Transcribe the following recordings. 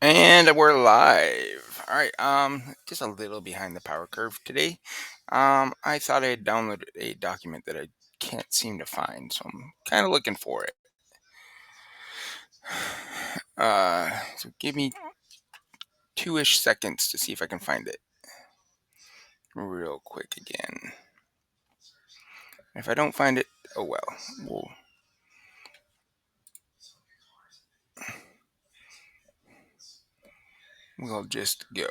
And we're live. All right. Just a little behind the power curve today. I thought I had downloaded a document that I can't seem to find, so I'm kind of looking for it. So give me 2-ish seconds to see if I can find it real quick again. If I don't find it, oh well. We'll just go.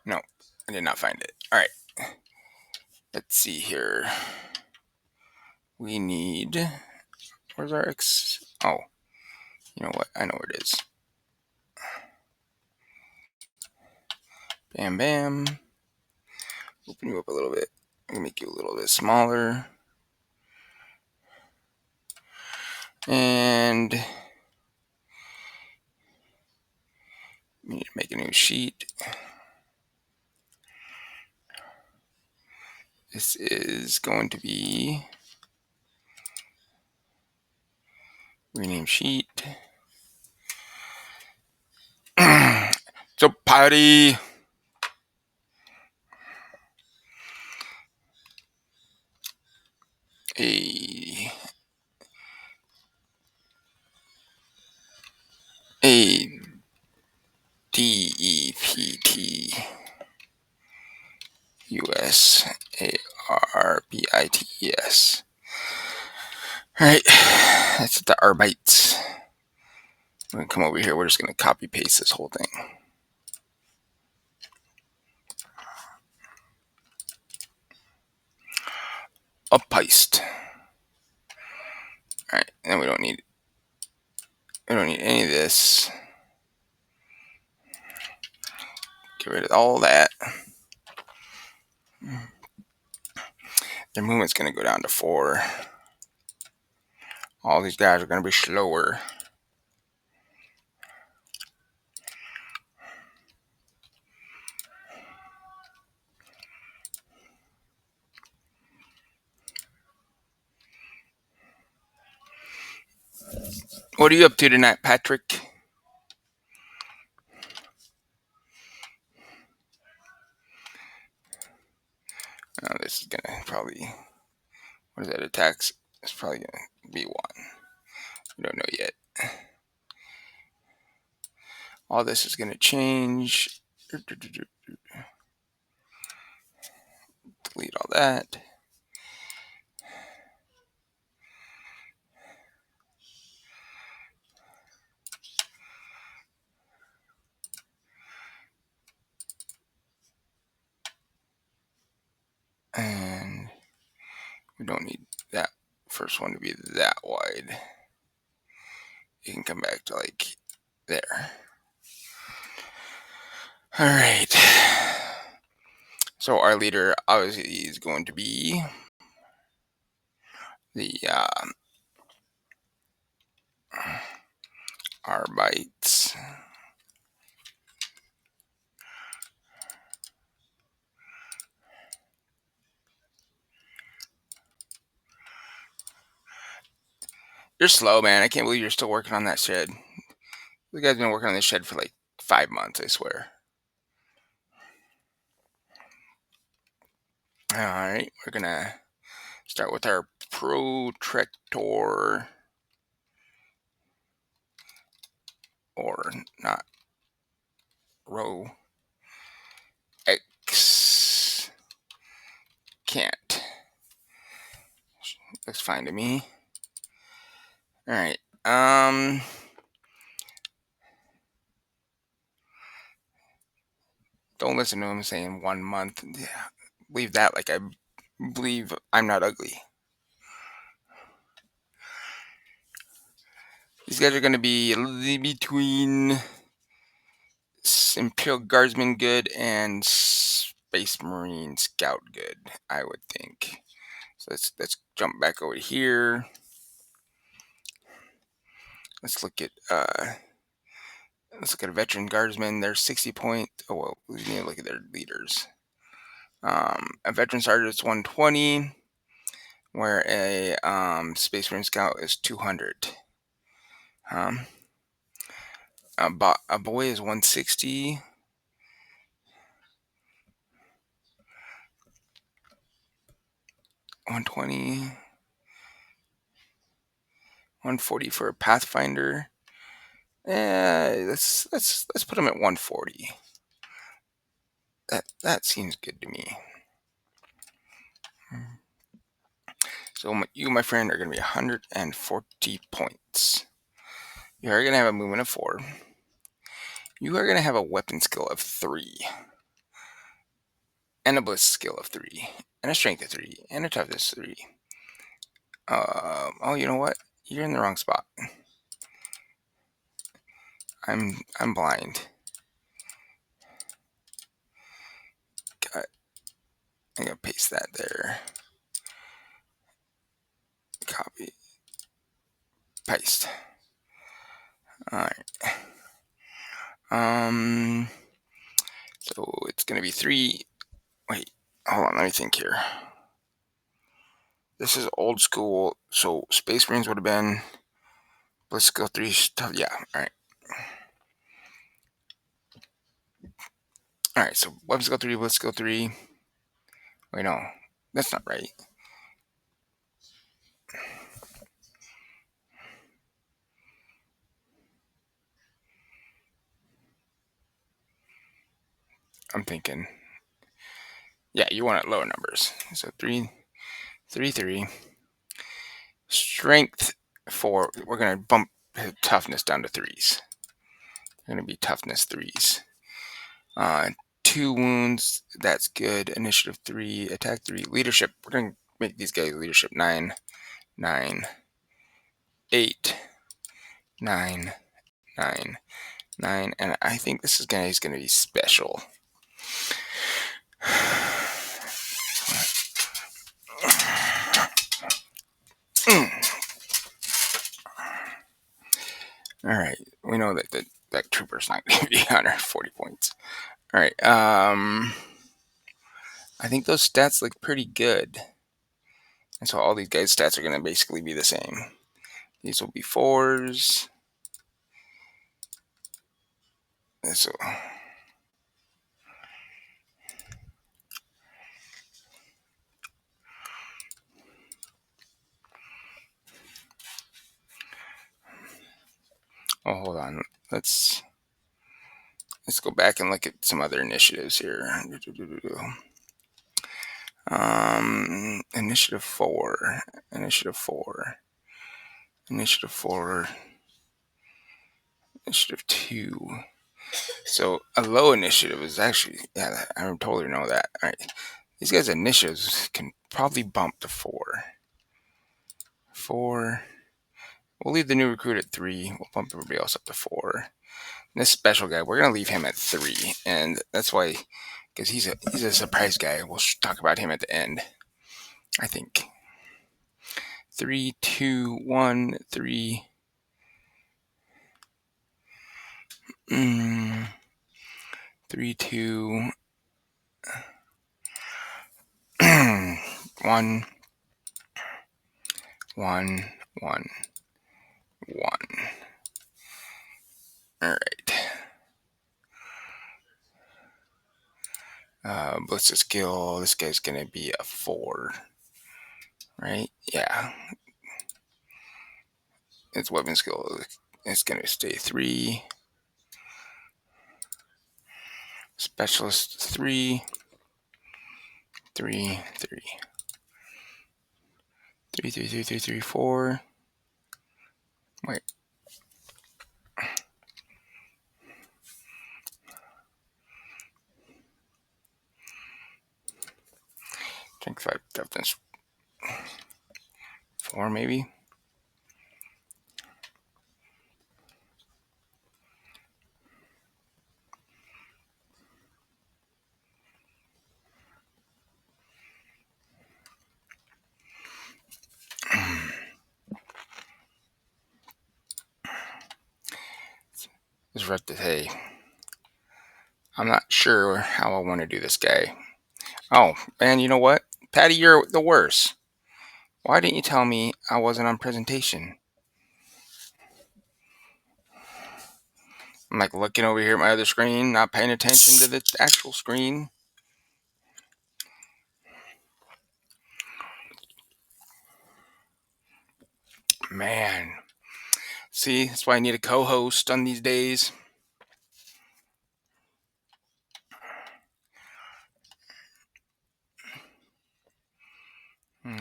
No, I did not find it. All right. Let's see here. We need. Where's our X? Oh, you know what? I know where it is. Bam, bam. Open you up a little bit. I'm going to make you a little bit smaller. And we need to make a new sheet. This is going to be rename sheet. So Paddy. Adeptus. Alright, that's the Arbites. We're going to come over here. We're just going to copy paste this whole thing. A paste. Alright, and we don't need any of this. Get rid of all that. Their movement's going to go down to 4. All these guys are going to be slower. What are you up to tonight, Patrick? Oh, this is going to probably... What is that? Attacks? It's probably going to be 1. We don't know yet. All this is going to change. Delete all that. And we don't need that first one to be that wide. You can come back to like there. All right. So our leader obviously is going to be the Arbites. You're slow, man. I can't believe you're still working on that shed. You guys been working on this shed for like 5 months, I swear. All right, we're gonna start with our protractor, or not row X. Can't. Looks fine to me. All right. Don't listen to him saying 1 month. Leave that like I believe I'm not ugly. These guys are going to be between Imperial Guardsman good and Space Marine Scout good, I would think. So let's jump back over here. Let's look at a veteran guardsman. They're 60 point. Oh well, we need to look at their leaders. A veteran sergeant's 120. where a Space Marine Scout is 200. A boy is 160. $120, $140 for a Pathfinder. Let's put him at 140. That seems good to me. So you, my friend, are going to be 140 points. You are going to have a movement of 4. You are going to have a weapon skill of 3. And a bliss skill of 3. And a strength of 3. And a toughness 3. Oh, you know what? You're in the wrong spot. I'm blind. I'm going to paste that there. Copy. Paste. Alright. So it's going to be 3. Wait, hold on, let me think here. This is old school, so Space Marines would have been Bliss skill 3 stuff. Yeah, alright. Alright, so weapon skill 3, Bliss skill 3. Wait, no, that's not right. I'm thinking. Yeah, you want it lower numbers. So 3, 3, 3. Strength 4. We're going to bump toughness down to 3s. They're going to be toughness 3s. 2 wounds. That's good. Initiative 3. Attack 3. Leadership. We're going to make these guys leadership 9, 9, 8, 9, 9, 9. And I think this guy is going to be special. Alright, we know that that trooper's not going to be 140 points. Alright, I think those stats look pretty good. And so all these guys' stats are going to basically be the same. These will be 4s. So, oh, hold on. Let's go back and look at some other initiatives here. Initiative 4. Initiative 4. Initiative 4. Initiative 2. So a low initiative is actually, yeah, I totally know that. All right. These guys' initiatives can probably bump to 4. 4. We'll leave the new recruit at 3. We'll bump everybody else up to 4. And this special guy, we're going to leave him at 3. And that's why, because he's a surprise guy. We'll talk about him at the end, I think. 3, 2, 1, 3. 3, 2, 1, 1, 1, 1. All right. Blitzer skill. This guy's gonna be a 4, right? Yeah. Its weapon skill. It's gonna stay 3. Specialist 3, 3, 3, 3, 3, 3, 3, 3, 4. Wait. Strength 5, toughness 4, maybe. This rep to hey. I'm not sure how I want to do this guy. Oh, man, you know what? Paddy, you're the worst. Why didn't you tell me I wasn't on presentation? I'm like looking over here at my other screen, not paying attention to the actual screen. Man. See, that's why I need a co-host on these days.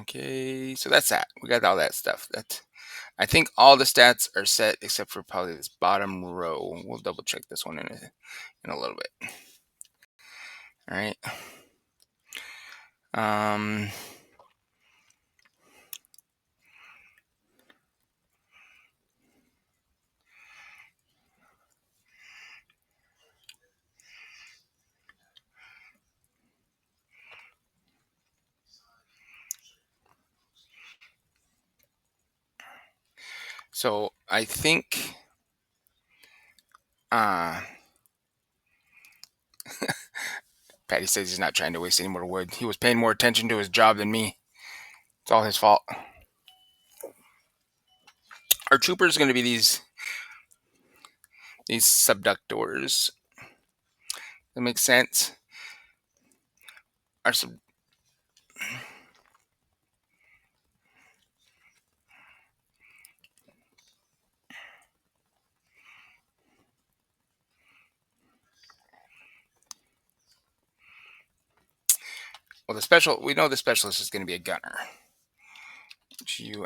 Okay, so that's that. We got all that stuff. I think all the stats are set except for probably this bottom row. We'll double check this one in a little bit. All right. So I think Paddy says he's not trying to waste any more wood. He was paying more attention to his job than me. It's all his fault. Our troopers are going to be these subductors. That makes sense. Our well, we know the specialist is going to be a gunner. Gunner.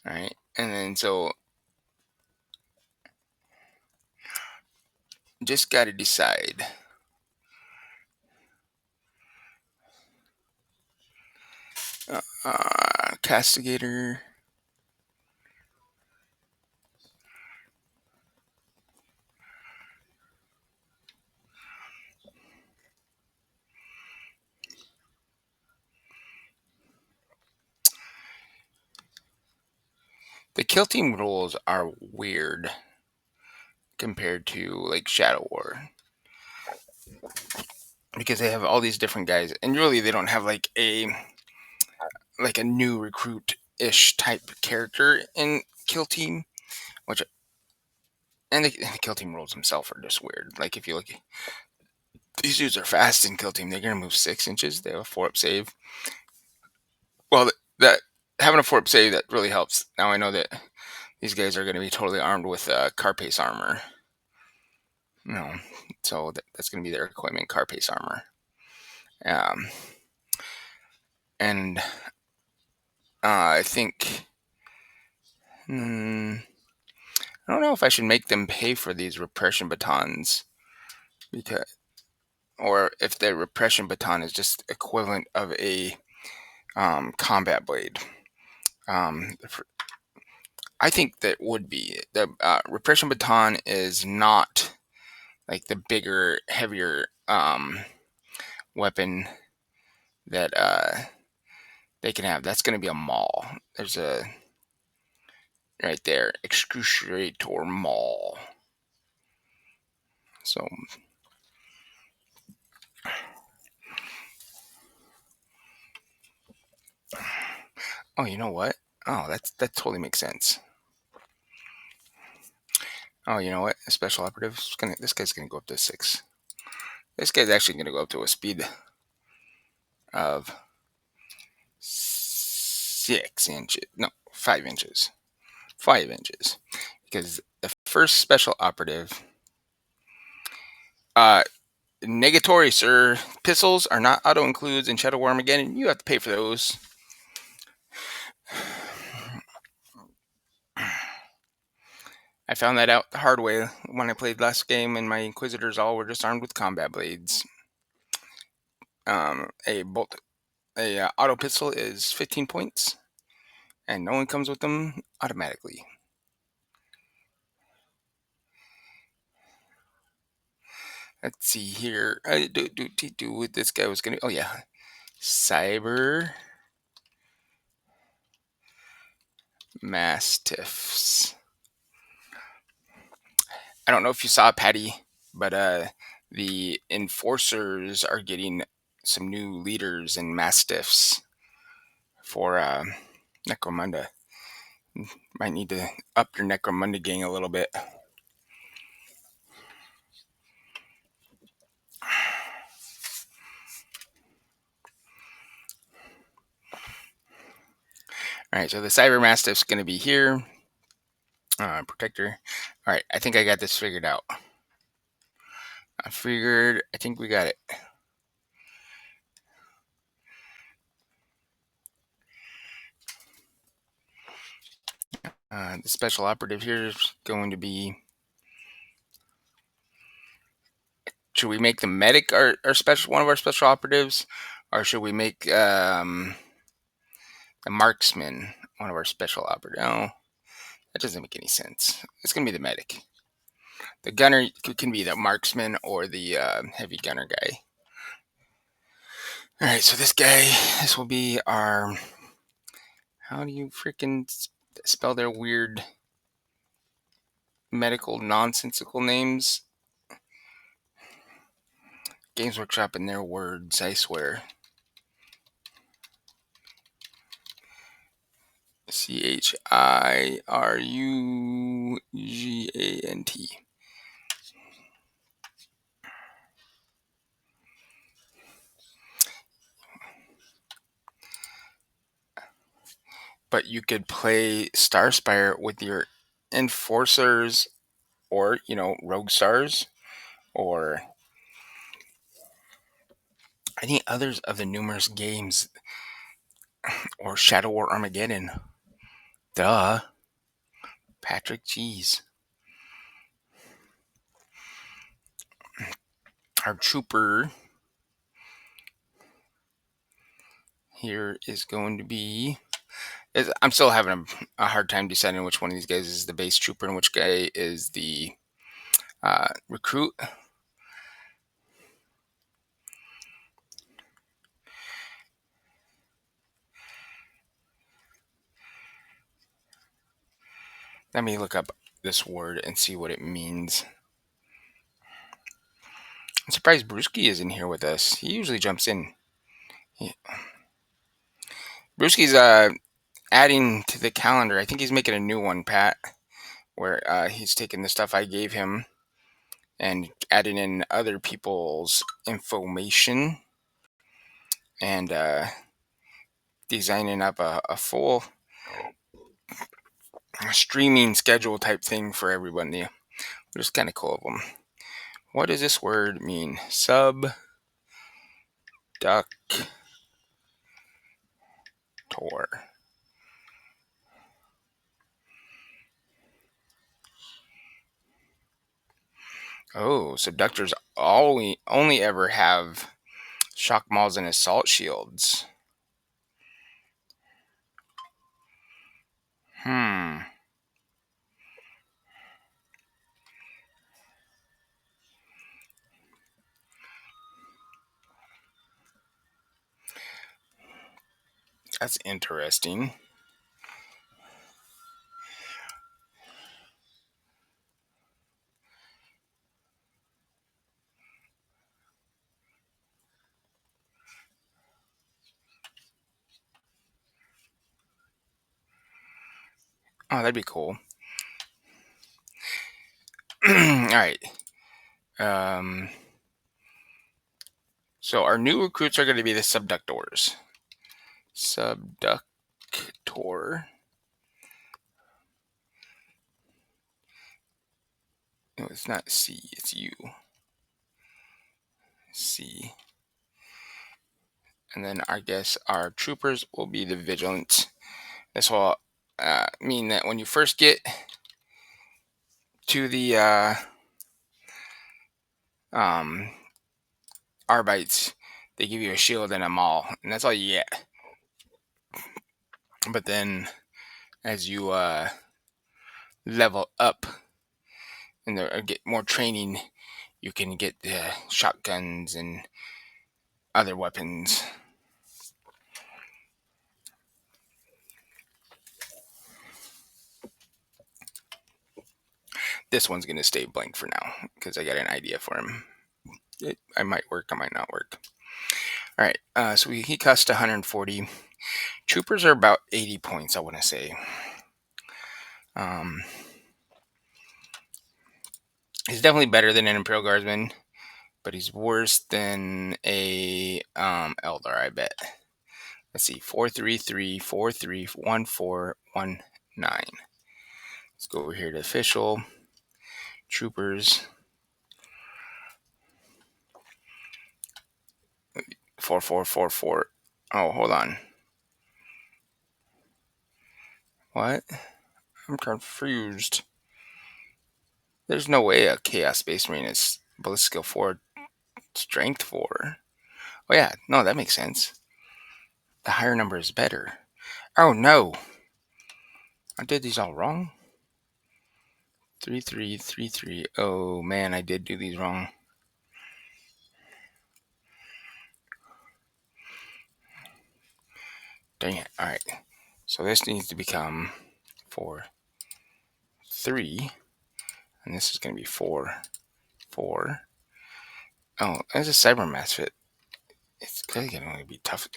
All right, and then so just got to decide. Castigator. The kill team rules are weird compared to like Shadow War, because they have all these different guys, and really they don't have like a new recruit-ish type character in kill team, and the kill team rules themselves are just weird. Like if you look, these dudes are fast in kill team. They're gonna move 6 inches. They have a 4-up save. Well, that having a 4-up save, that really helps. Now I know that these guys are going to be totally armed with carapace armor. No, so that's going to be their equipment, carapace armor. And I think I don't know if I should make them pay for these repression batons, because, or if the repression baton is just equivalent of a combat blade. I think that would be the repression baton is not like the bigger, heavier weapon that they can have. That's going to be a maul. There's a right there, excruciator maul. So oh, you know what? Oh, that totally makes sense. Oh, you know what? A special operative. This guy's gonna go up to 6. This guy's actually gonna go up to a speed of 6 inches. No, 5 inches. 5 inches. Because the first special operative, negatory, sir. Pistols are not auto includes in Shadow War Armageddon. You have to pay for those. I found that out the hard way when I played last game, and my Inquisitors all were just armed with combat blades. A auto pistol is 15 points, and no one comes with them automatically. Let's see here. What this guy was gonna. Oh yeah, cyber mastiffs. I don't know if you saw Paddy, but the enforcers are getting some new leaders and mastiffs for Necromunda. Might need to up your Necromunda gang a little bit. All right, so the Cyber Mastiff's going to be here. Protector. All right, I think I got this figured out. I think we got it. The special operative here is going to be... Should we make the medic our special, one of our special operatives? Or should we make the marksman one of our special operatives? No, that doesn't make any sense. It's going to be the medic. The gunner can be the marksman or the heavy gunner guy. All right, so this will be our... How do you freaking spell their weird medical nonsensical names? Games Workshop in their words, I swear. CHIRUGANT. But you could play Starspire with your enforcers or, rogue stars or any others of the numerous games, or Shadow War Armageddon. Duh. Patrick, jeez. Our trooper here is going to be... I'm still having a hard time deciding which one of these guys is the base trooper and which guy is the recruit. Let me look up this word and see what it means. I'm surprised Brewski is in here with us. He usually jumps in. Brewski's adding to the calendar. I think he's making a new one, Pat, where he's taking the stuff I gave him and adding in other people's information and designing up a full streaming schedule type thing for everybody. Which is kind of cool of them. What does this word mean? Subductor. Oh, subductors only ever have shock mauls and assault shields. That's interesting. Oh, that'd be cool. All right. So our new recruits are going to be the subductors. Subductor. No, it's not C, it's U. C. And then I guess our troopers will be the vigilant. This will mean that when you first get to the Arbites, they give you a shield and a maul, and that's all you get. But then as you level up and get more training, you can get the shotguns and other weapons. this one's going to stay blank for now because I got an idea for him. I might work, I might not work. All right, so he cost 140. Troopers are about 80 points, I want to say. He's definitely better than an Imperial Guardsman, but he's worse than a Eldar, I bet. Let's see, 433, 43, 1419. Let's go over here to official troopers. 4444. Oh, hold on. What? I'm confused. There's no way a Chaos Space Marine is Ballistic Skill 4, Strength 4. Oh yeah, no, that makes sense. The higher number is better. Oh no! I did these all wrong. 3333. Oh man, I did do these wrong. Dang it. Alright. So this needs to become 4, 3. And this is going to be 4, 4. Oh, there's a Cyber Mass fit. It's clearly going to only be tough.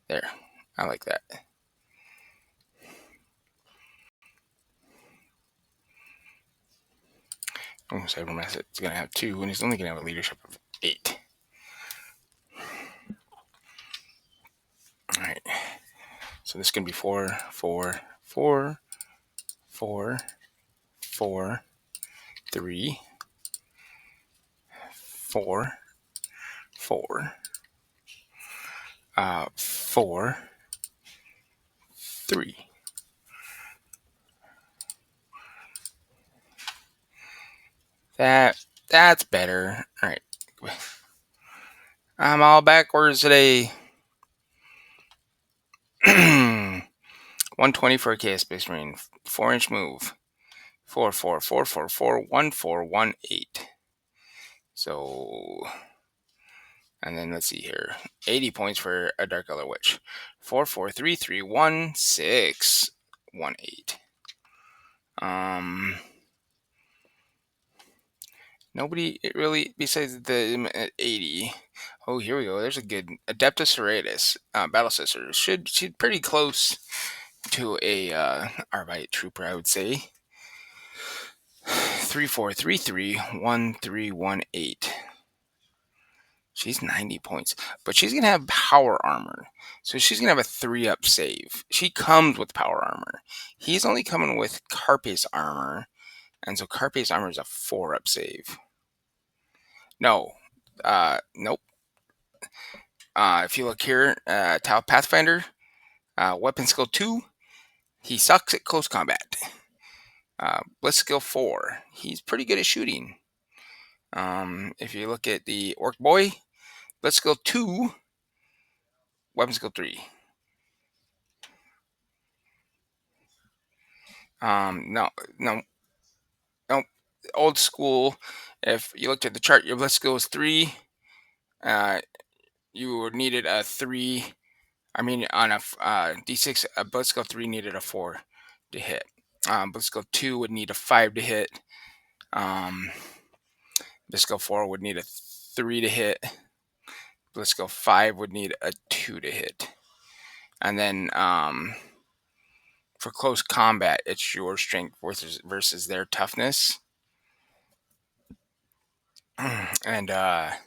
There. I like that. Oh, Cyber Mass it's going to have 2, and he's only going to have a leadership of 8. Alright. So this is going to be 4, 4, 4, 4, 4, 3, 4, 4, 4, 3. That's better. All right. I'm all backwards today. 120 for a Chaos Space Marine. 4-inch move. 4, 4, 4, 4, 4, 1, 4, 1, 8. So, and then let's see here. 80 points for a Dark Elder Witch. 4, 4, 3, 3, 1, 6, 1, 8. Nobody really besides the at 80. Oh, here we go. There's a good Adeptus Arbites, Battle Sister. She's pretty close to a Arbite trooper, I would say. 3, 4, 3, 3, 1, 3, 1, 8. She's 90 points, but she's gonna have power armor, so she's gonna have a 3-up save. She comes with power armor. He's only coming with Carapace armor, and so Carapace armor is a 4-up save. No, nope. If you look here, Tau Pathfinder, weapon skill 2, he sucks at close combat. Blitz skill 4, he's pretty good at shooting. If you look at the Orc Boy, Blitz skill 2, weapon skill 3. No, old school. If you looked at the chart, your Blitz skill is 3. You needed a 3. I mean, on a D6, a Blitz skill 3 needed a 4 to hit. Blitz skill 2 would need a 5 to hit. Blitz skill 4 would need a 3 to hit. Blitz skill 5 would need a 2 to hit. And then for close combat, it's your strength versus their toughness. And a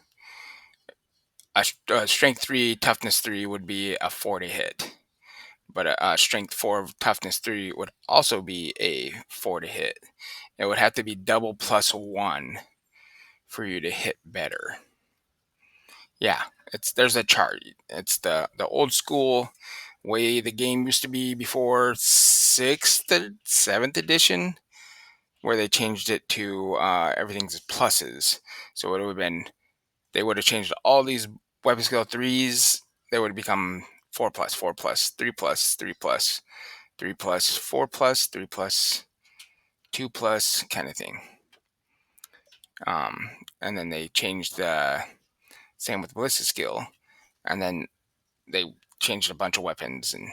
strength 3, toughness 3 would be a 4 to hit. But a strength 4, toughness 3 would also be a 4 to hit. It would have to be double plus 1 for you to hit better. Yeah, there's a chart. It's the old school way the game used to be before 6th and 7th edition, where they changed it to everything's pluses. So it would have been, they would have changed all these weapon skill 3s. They would have become 4 plus, 4 plus, 3 plus, 3 plus, 3 plus, 4 plus, 3 plus, 2 plus kind of thing. And then they changed the same with ballistic skill, and then they changed a bunch of weapons, and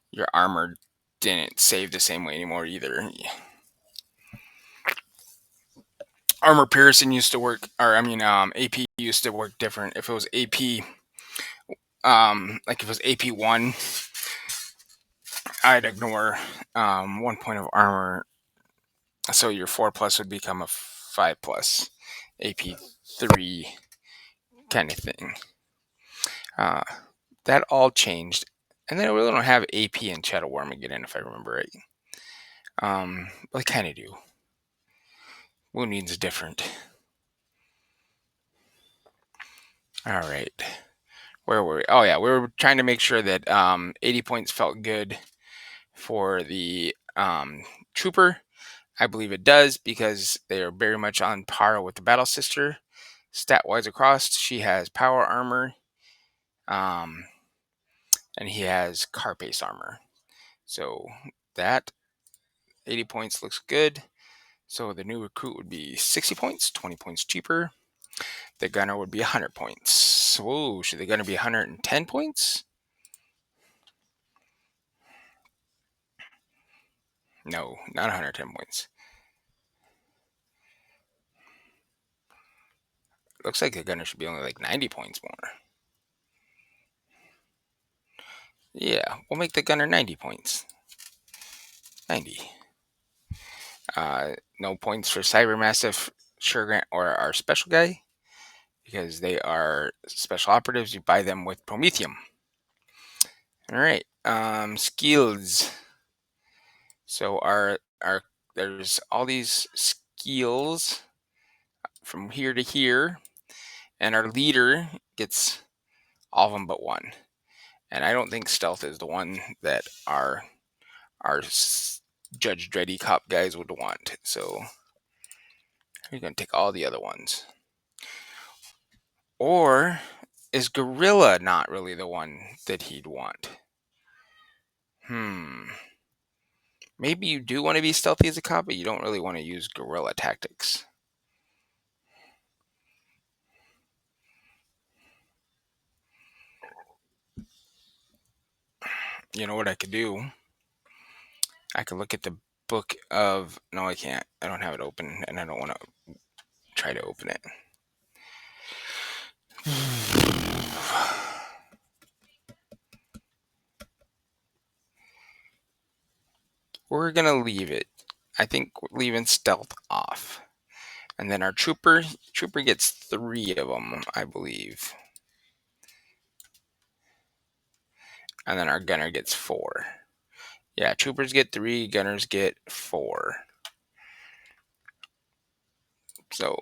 your armor didn't save the same way anymore either. armor piercing used to work, or I mean, AP used to work different. If it was AP, like if it was AP1, I'd ignore 1 point of armor, so your 4+ would become a 5+, AP3 kind of thing. That all changed, and then we really don't have AP in Shadow War Armageddon, if I remember right. But I kind of do. Wounding's different. All right. Where were we? Oh yeah, we were trying to make sure that 80 points felt good for the trooper. I believe it does, because they are very much on par with the Battle Sister. Stat-wise across, she has power armor, and he has carapace armor. So that 80 points looks good. So the new recruit would be 60 points, 20 points cheaper. The gunner would be 100 points. Whoa, should the gunner be 110 points? No, not 110 points. Looks like the gunner should be only like 90 points more. Yeah, we'll make the gunner 90 points. 90. No points for Cybermassive, Suregrant, or our special guy, because they are special operatives. You buy them with Prometheum. All right. Skills. So there's all these skills from here to here, and our leader gets all of them but one. And I don't think stealth is the one that our Judge Dreddy cop guys would want. So we're gonna take all the other ones. Or is Gorilla not really the one that he'd want? Maybe you do want to be stealthy as a cop, but you don't really want to use guerrilla tactics. You know what I could do? I could look at the book of... No, I can't. I don't have it open, and I don't want to try to open it. We're going to leave it. I think we're leaving stealth off. And then our trooper gets 3 of them, I believe. And then our gunner gets 4. Yeah, troopers get 3, gunners get 4. So,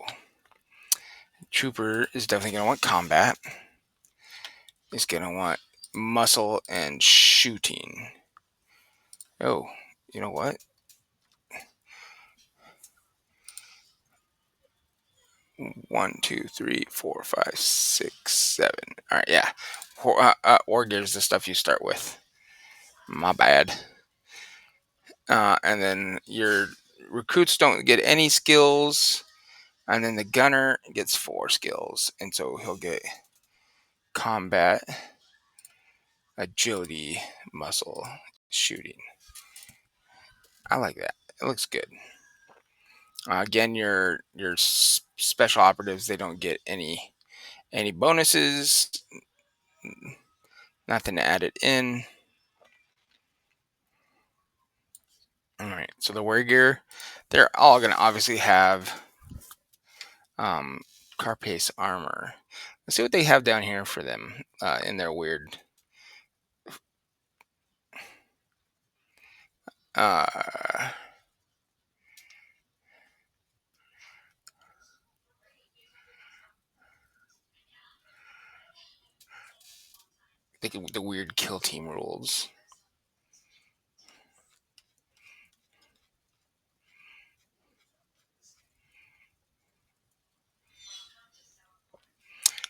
trooper is definitely going to want combat. He's going to want muscle and shooting. Oh, you know what? One, two, three, four, five, six, 7. All right, yeah. War gear's the stuff you start with. My bad. And then your recruits don't get any skills, and then the gunner gets 4 skills, and so he'll get combat, agility, muscle, shooting. I like that. It looks good. Again, your special operatives, they don't get any bonuses. Nothing added in. All right, so the war gear, they're all going to obviously have carapace armor. Let's see what they have down here for them in their weird the weird kill team rules.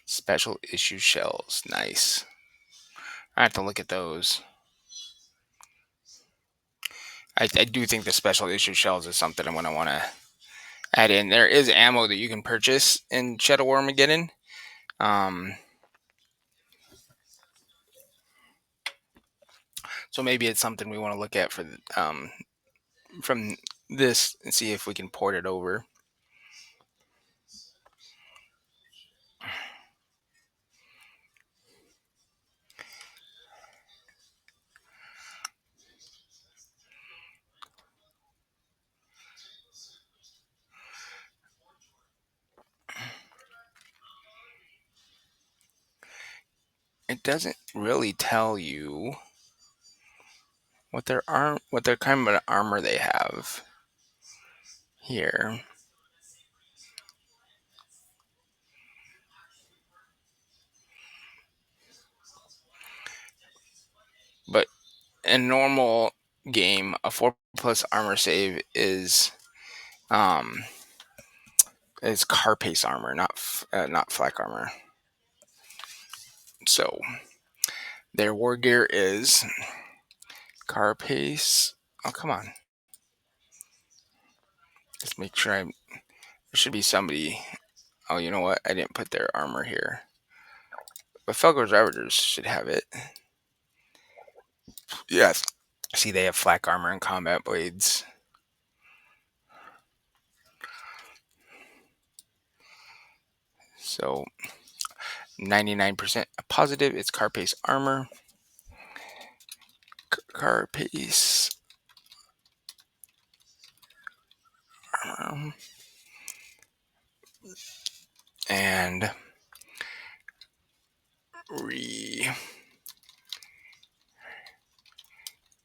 Special issue shells. Nice. I have to look at those. I do think the special issue shells is something I'm going to want to add in. There is ammo that you can purchase in Shadow War Armageddon. So maybe it's something we want to look at for from this and see if we can port it over. it doesn't really tell you what their kind of armor they have here. But in normal game, a 4+ armor save is carapace armor, not flak armor. So their war gear is carapace. Oh, come on. Let's make sure there should be somebody. Oh, you know what? I didn't put their armor here. But Felgo's Ravagers should have it. Yes. See, they have flak armor and combat blades. So 99% positive, it's carapace armor. Carapace armor. And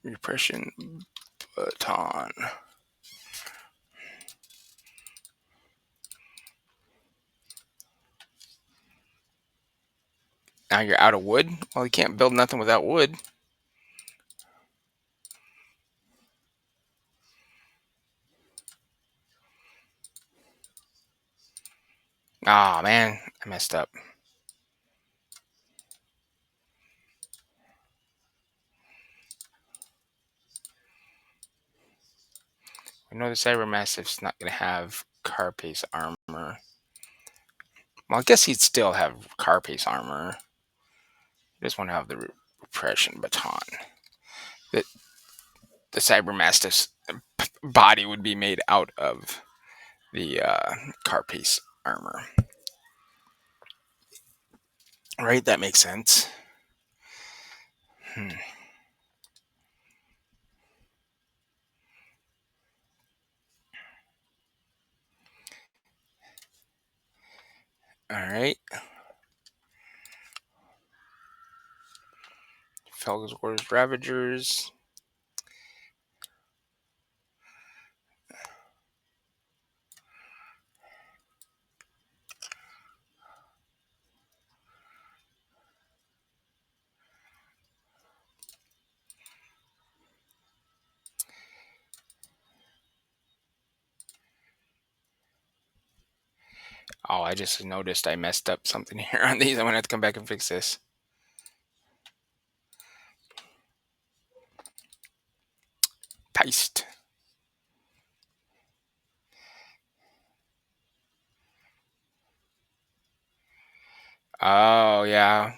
repression baton. Now you're out of wood? Well, you can't build nothing without wood. Oh man, I messed up. We know the Cybermassive's not going to have carapace armor. Well, I guess he'd still have carapace armor. He just want to have the repression baton. The Cybermastiff's body would be made out of the carapace armor. Right? That makes sense. Alright. Felga's Warriors Ravagers. Oh, I just noticed I messed up something here on these. I'm going to have to come back and fix this. Paste. Oh, yeah.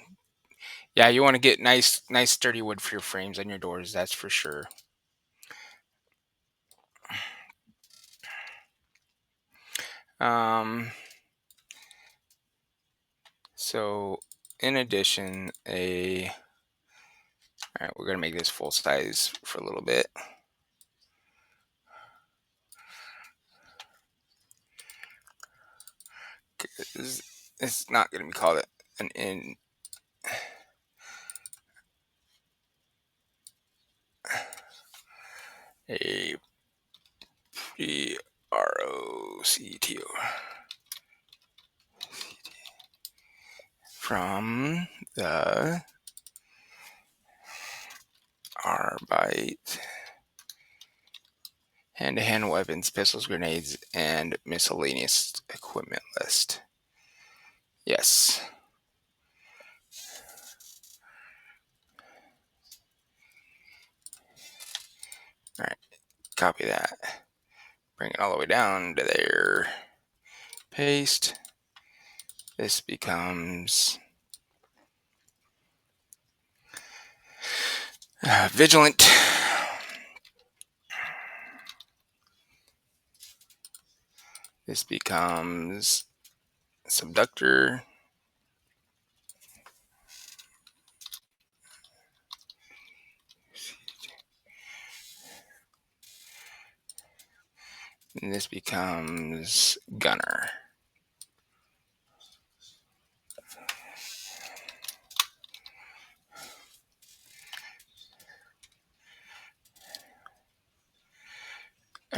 Yeah, you want to get nice sturdy wood for your frames on your doors, that's for sure. So in addition, all right, we're gonna make this full size for a little bit. It's not gonna be called an in. A PROCTO from the Arbite hand-to-hand weapons, pistols, grenades, and miscellaneous equipment list. Yes. All right, copy that. Bring it all the way down to there. Paste. This becomes vigilant. This becomes subductor. And this becomes gunner.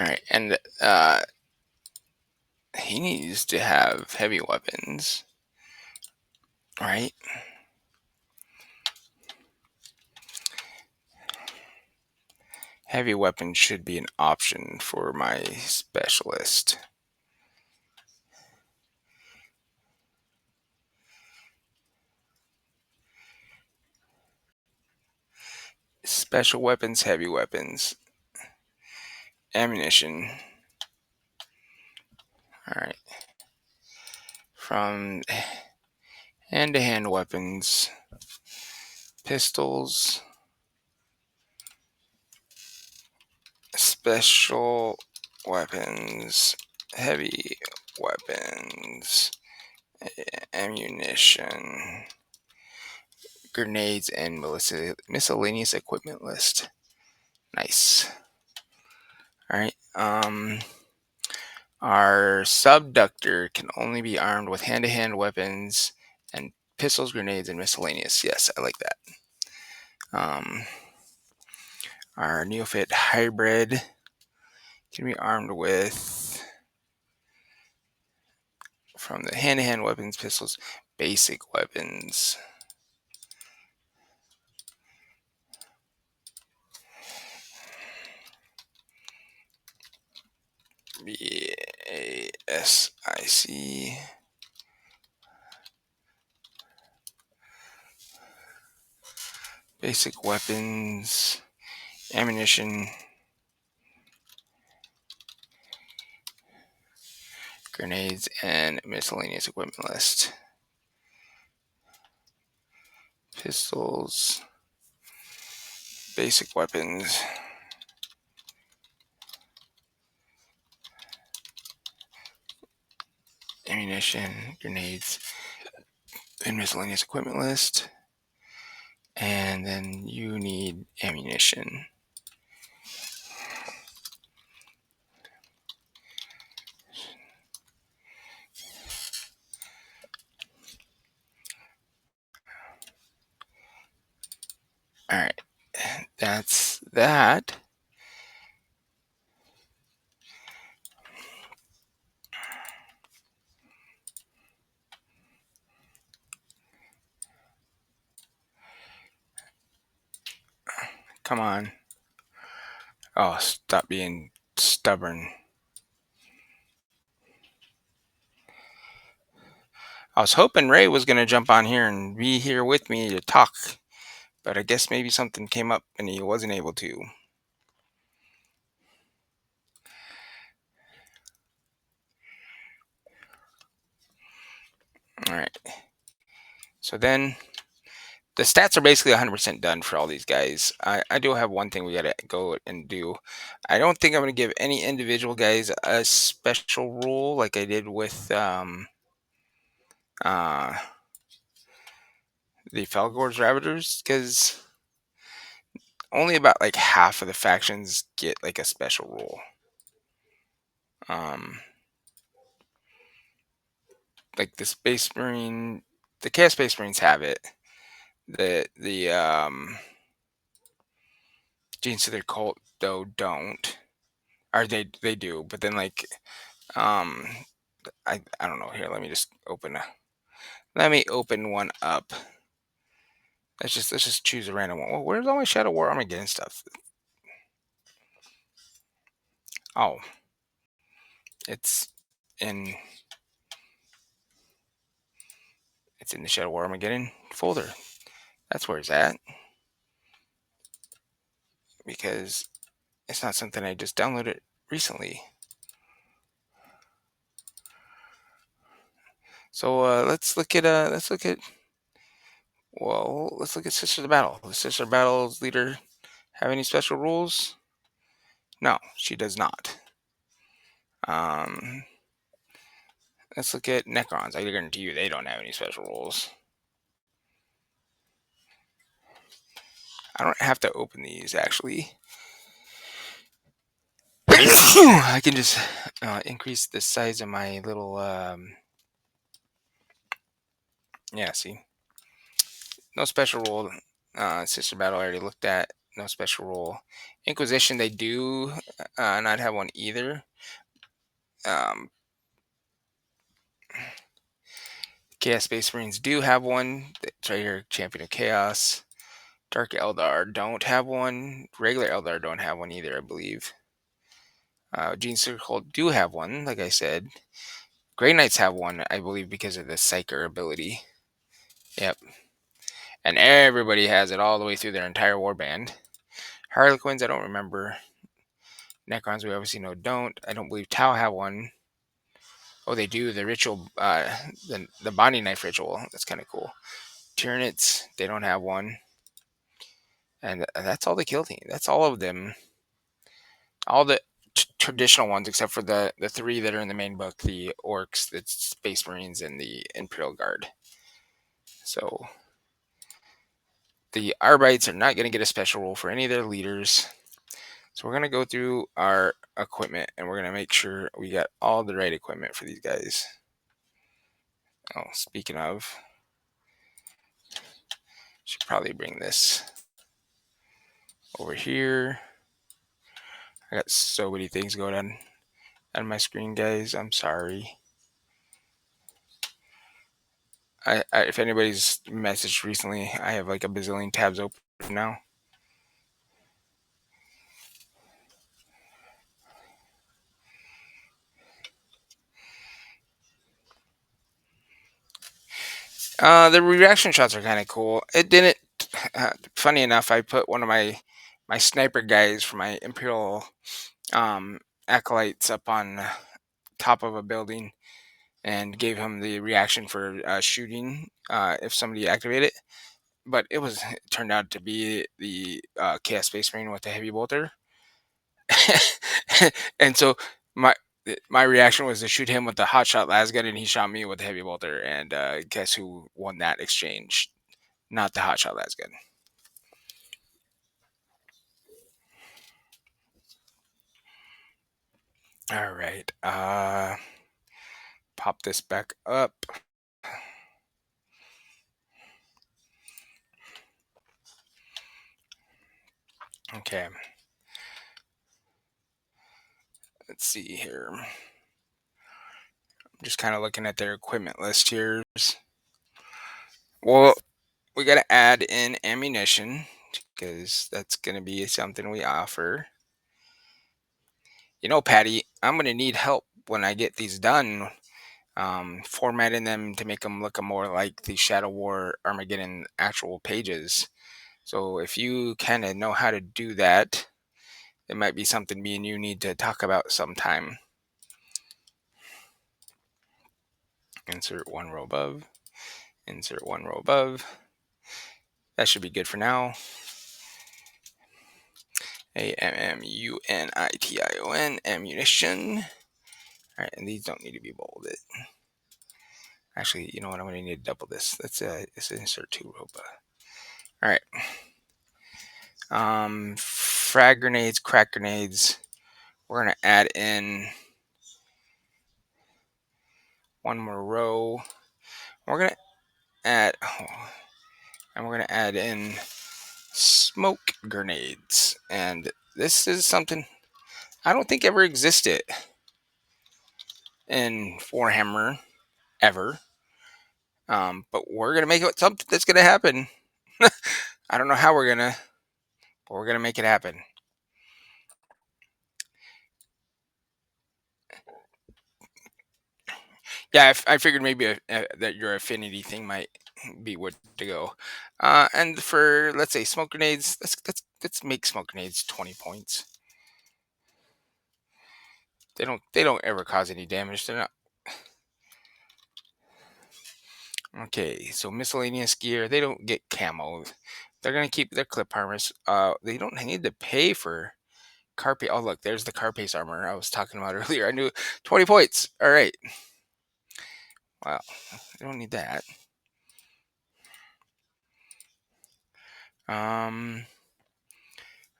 Alright, and he needs to have heavy weapons, right? Heavy weapons should be an option for my specialist. Special weapons, heavy weapons, ammunition. Alright. From hand-to-hand weapons, pistols, special weapons, heavy weapons, ammunition, grenades, and miscellaneous equipment list. Nice. Alright. Our subductor can only be armed with hand-to-hand weapons and pistols, grenades, and miscellaneous. Yes, I like that. Our neophyte hybrid can be armed with, from the hand-to-hand weapons, pistols, basic weapons. BASIC. Basic weapons, ammunition, grenades, and miscellaneous equipment list. Pistols, basic weapons, ammunition, grenades, and miscellaneous equipment list. And then you need ammunition. Alright, that's that. Come on. Oh, stop being stubborn. I was hoping Ray was going to jump on here and be here with me to talk, but I guess maybe something came up and he wasn't able to. Alright. So then, the stats are basically 100% done for all these guys. I do have one thing we got to go and do. I don't think I'm going to give any individual guys a special rule like I did with the Felgor's Ravagers, because only about like half of the factions get like a special rule. Like the Space Marine, the Chaos Space Marines have it. The Genes to their cult though don't, or they do, but then like I don't know. Here, let me just open one up. Let's just choose a random one. Well, where's all my Shadow War Armageddon stuff? Oh, it's in the Shadow War Armageddon folder. That's where it's at, because it's not something I just downloaded recently. So let's look at Sisters of Battle. Does Sister of Battle's leader have any special rules? No, she does not. Let's look at Necrons. I guarantee you they don't have any special rules. I don't have to open these, actually. I can just increase the size of my little... yeah, see? No special rule. Sister Battle I already looked at. no special rule. Inquisition, they do not have one either. Chaos Space Marines do have one. It's right here, Champion of Chaos. Dark Eldar don't have one. Regular Eldar don't have one either, I believe. Gene Circle do have one, like I said. Grey Knights have one, I believe, because of the Psyker ability. Yep. And everybody has it all the way through their entire warband. Harlequins, I don't remember. Necrons, we obviously know don't. I don't believe Tau have one. Oh, they do. The ritual, the bonding knife ritual. That's kind of cool. Tyranids, they don't have one. And that's all the kill team. That's all of them. All the traditional ones, except for the three that are in the main book: the Orcs, the Space Marines, and the Imperial Guard. So the Arbites are not going to get a special rule for any of their leaders. So we're going to go through our equipment, and we're going to make sure we got all the right equipment for these guys. Oh, speaking of, should probably bring this over here. I got so many things going on my screen, guys. I'm sorry. If anybody's messaged recently, I have like a bazillion tabs open now. The reaction shots are kind of cool. It didn't. Funny enough, I put one of my sniper guys from my Imperial acolytes up on top of a building and gave him the reaction for shooting if somebody activated it. But it turned out to be the Chaos Space Marine with the heavy bolter. And so my reaction was to shoot him with the hotshot lasgun, and he shot me with the heavy bolter. And guess who won that exchange? Not the hotshot lasgun. All right. Pop this back up. Okay. Let's see here. I'm just kind of looking at their equipment list here. Well, we got to add in ammunition because that's going to be something we offer. You know, Paddy, I'm going to need help when I get these done, formatting them to make them look more like the Shadow War Armageddon actual pages. So if you kind of know how to do that, it might be something me and you need to talk about sometime. Insert one row above. Insert one row above. That should be good for now. AMMUNITION, ammunition. All right, and these don't need to be bolded. Actually, you know what? I'm going to need to double this. Let's insert two row above. All right. Frag grenades, crack grenades. We're going to add in one more row. We're going to add, and we're going to add in smoke grenades. And this is something I don't think ever existed in Warhammer ever. But we're going to make it something that's going to happen. I don't know how we're going to, but we're going to make it happen. Yeah, I figured maybe that your affinity thing might be where to go. And for, let's say, smoke grenades, let's make smoke grenades 20 points. They don't ever cause any damage. They're not. Okay, so miscellaneous gear, they don't get camo. They're gonna keep their clip armors. They don't need to pay for Carpe. Oh look, there's the Carpace armor I was talking about earlier. I knew 20 points. All right. Wow, they don't need that.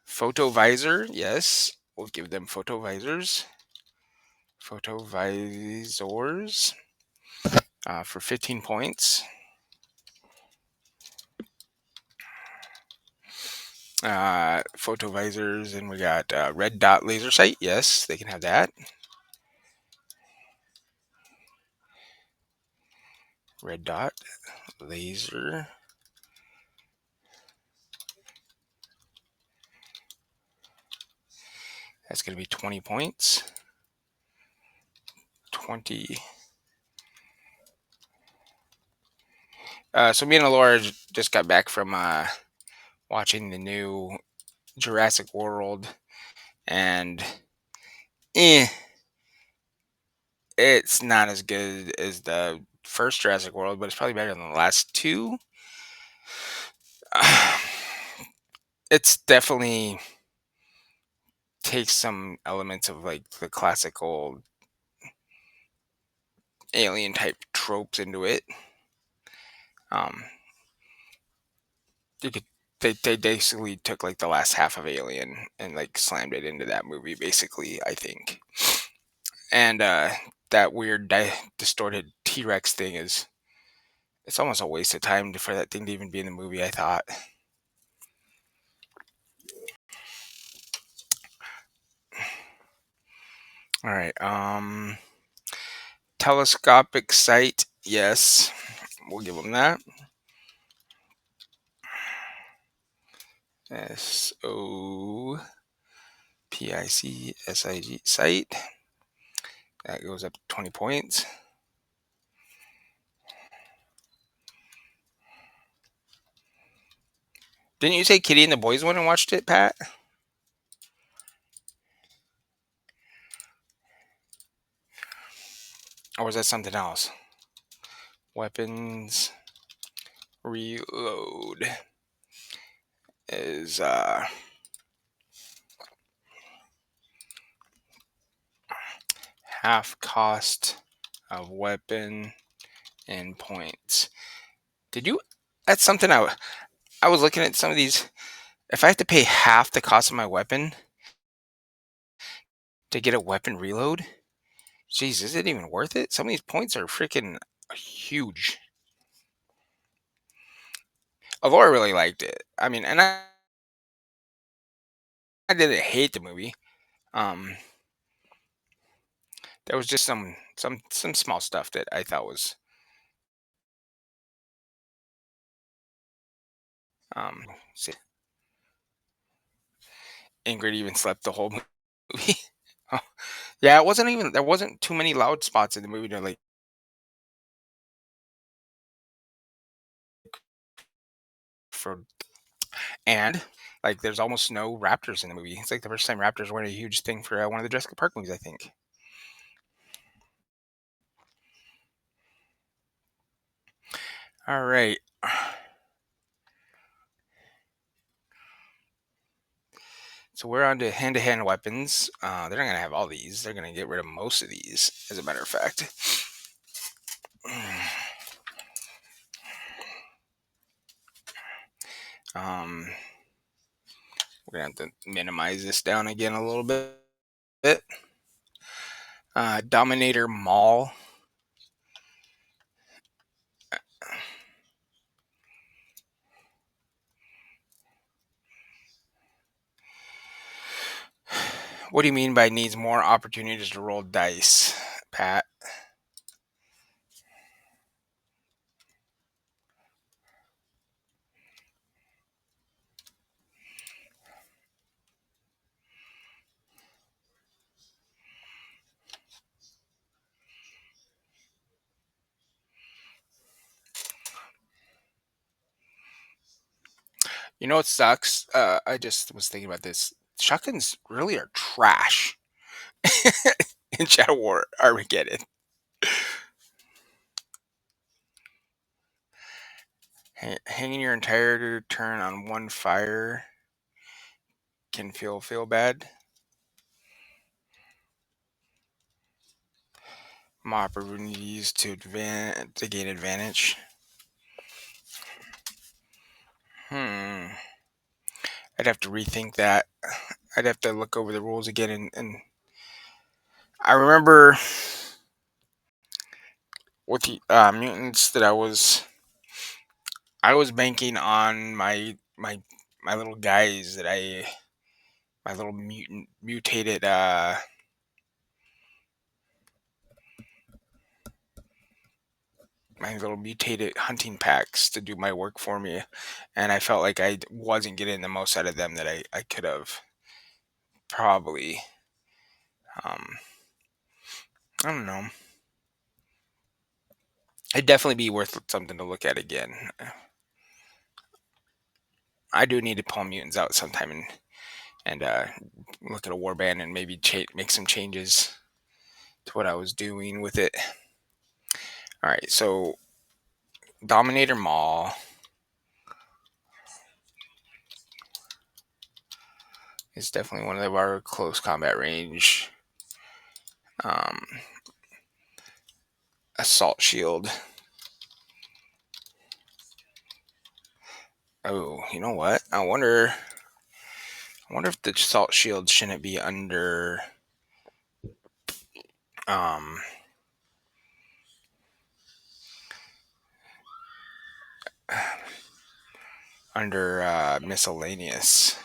Photo visor, yes, we'll give them photo visors. Photo visors for 15 points. Photo visors, and we got red dot laser sight. Yes, they can have that. Red dot laser. That's going to be 20 points. 20. So me and Laura just got back from watching the new Jurassic World, and it's not as good as the first Jurassic World, but it's probably better than the last two. It's definitely takes some elements of like the classical alien type tropes into it. You could they basically took like the last half of Alien and like slammed it into that movie, basically, I think. And that weird distorted T-Rex thing it's almost a waste of time for that thing to even be in the movie, I thought. All right. Telescopic sight, yes. We'll give them that. SOPIC sight. That goes up to 20 points. Didn't you say Kitty and the boys went and watched it, Pat? Or was that something else? Weapons reload is half cost of weapon and points. Did you? That's something I was looking at some of these. If I have to pay half the cost of my weapon to get a weapon reload, jeez, is it even worth it? Some of these points are freaking huge. Although I really liked it. I mean, and I didn't hate the movie. There was just some small stuff that I thought was Ingrid even slept the whole movie. Oh, yeah, it wasn't even there wasn't too many loud spots in the movie to like for and like there's almost no raptors in the movie. It's like the first time raptors weren't a huge thing for one of the Jurassic Park movies, I think. All right. So we're on to hand-to-hand weapons. They're not going to have all these. They're going to get rid of most of these, as a matter of fact. We're going to have to minimize this down again a little bit. Dominator Maul. What do you mean by needs more opportunities to roll dice, Pat? You know what sucks? I just was thinking about this. Shotguns really are trash in Shadow War Armageddon. Hanging your entire turn on one fire can feel bad. More opportunities to gain advantage. I'd have to rethink that. I'd have to look over the rules again, and I remember with the mutants that I was banking on my my little guys that my little mutated my little mutated hunting packs to do my work for me, and I felt like I wasn't getting the most out of them that I could have probably. I don't know. It'd definitely be worth something to look at again. I do need to pull mutants out sometime and look at a warband and maybe make some changes to what I was doing with it. All right, so Dominator Maul is definitely one of our close combat range. Assault Shield. Oh, you know what? I wonder if the Assault Shield shouldn't be under miscellaneous.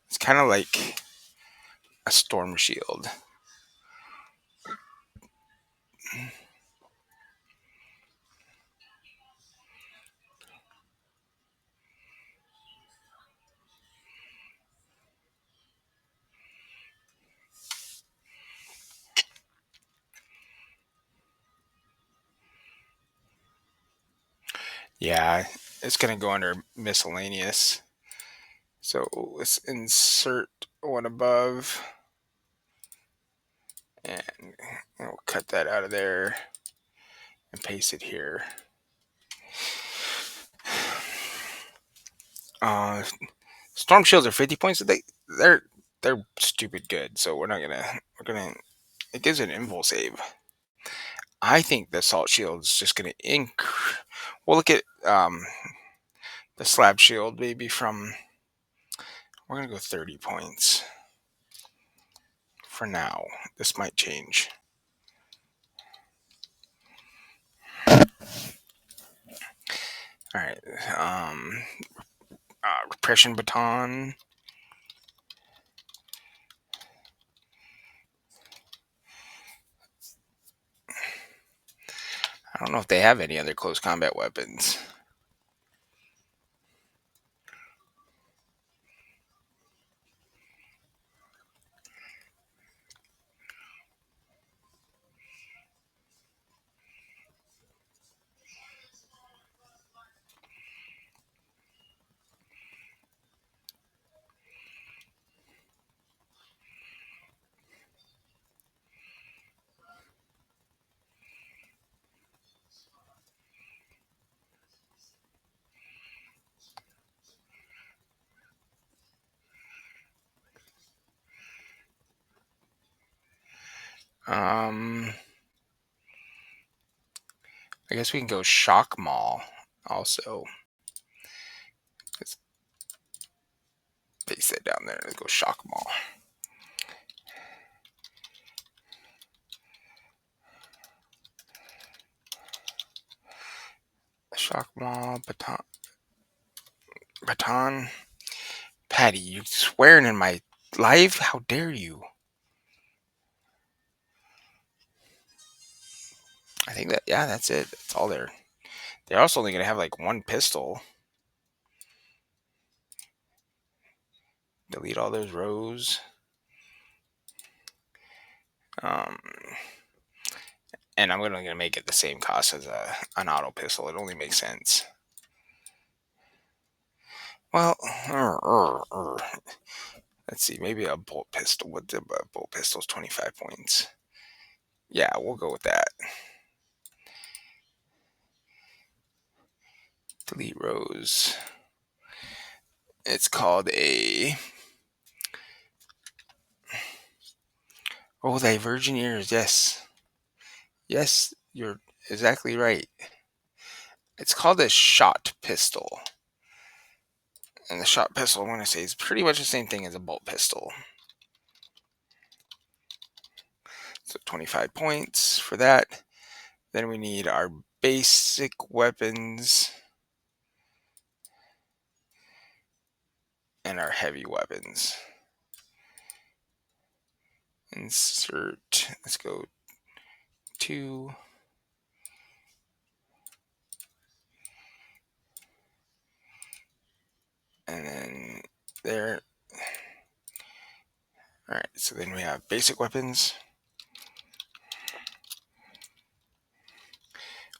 It's kind of like a Storm Shield. Yeah, it's going to go under miscellaneous. So let's insert one above. And we'll cut that out of there and paste it here. Storm shields are 50 points. They're stupid good. So we're gonna. It gives an invul save. I think the assault shield is just gonna We'll look at the slab shield maybe from. We're gonna go 30 points for now. This might change. All right. Repression baton. I don't know if they have any other close combat weapons. I guess we can go Shock Maul also. Let's paste that down there. Let's go Shock Maul. Shock Maul, baton. Paddy, you swearing in my life? How dare you? I think that's it. That's all there. They're also only going to have like one pistol. Delete all those rows. And I'm going to make it the same cost as an auto pistol. It only makes sense. Well, let's see. Maybe a bolt pistol. What the bolt pistol's 25 points. Yeah, we'll go with that. Delete rows. It's called a... Oh, Divergent Ears. Yes. Yes, you're exactly right. It's called a shot pistol. And the shot pistol, I want to say, is pretty much the same thing as a bolt pistol. So 25 points for that. Then we need our basic weapons. and our heavy weapons. Insert, let's go 2. And then there. Alright, so then we have basic weapons,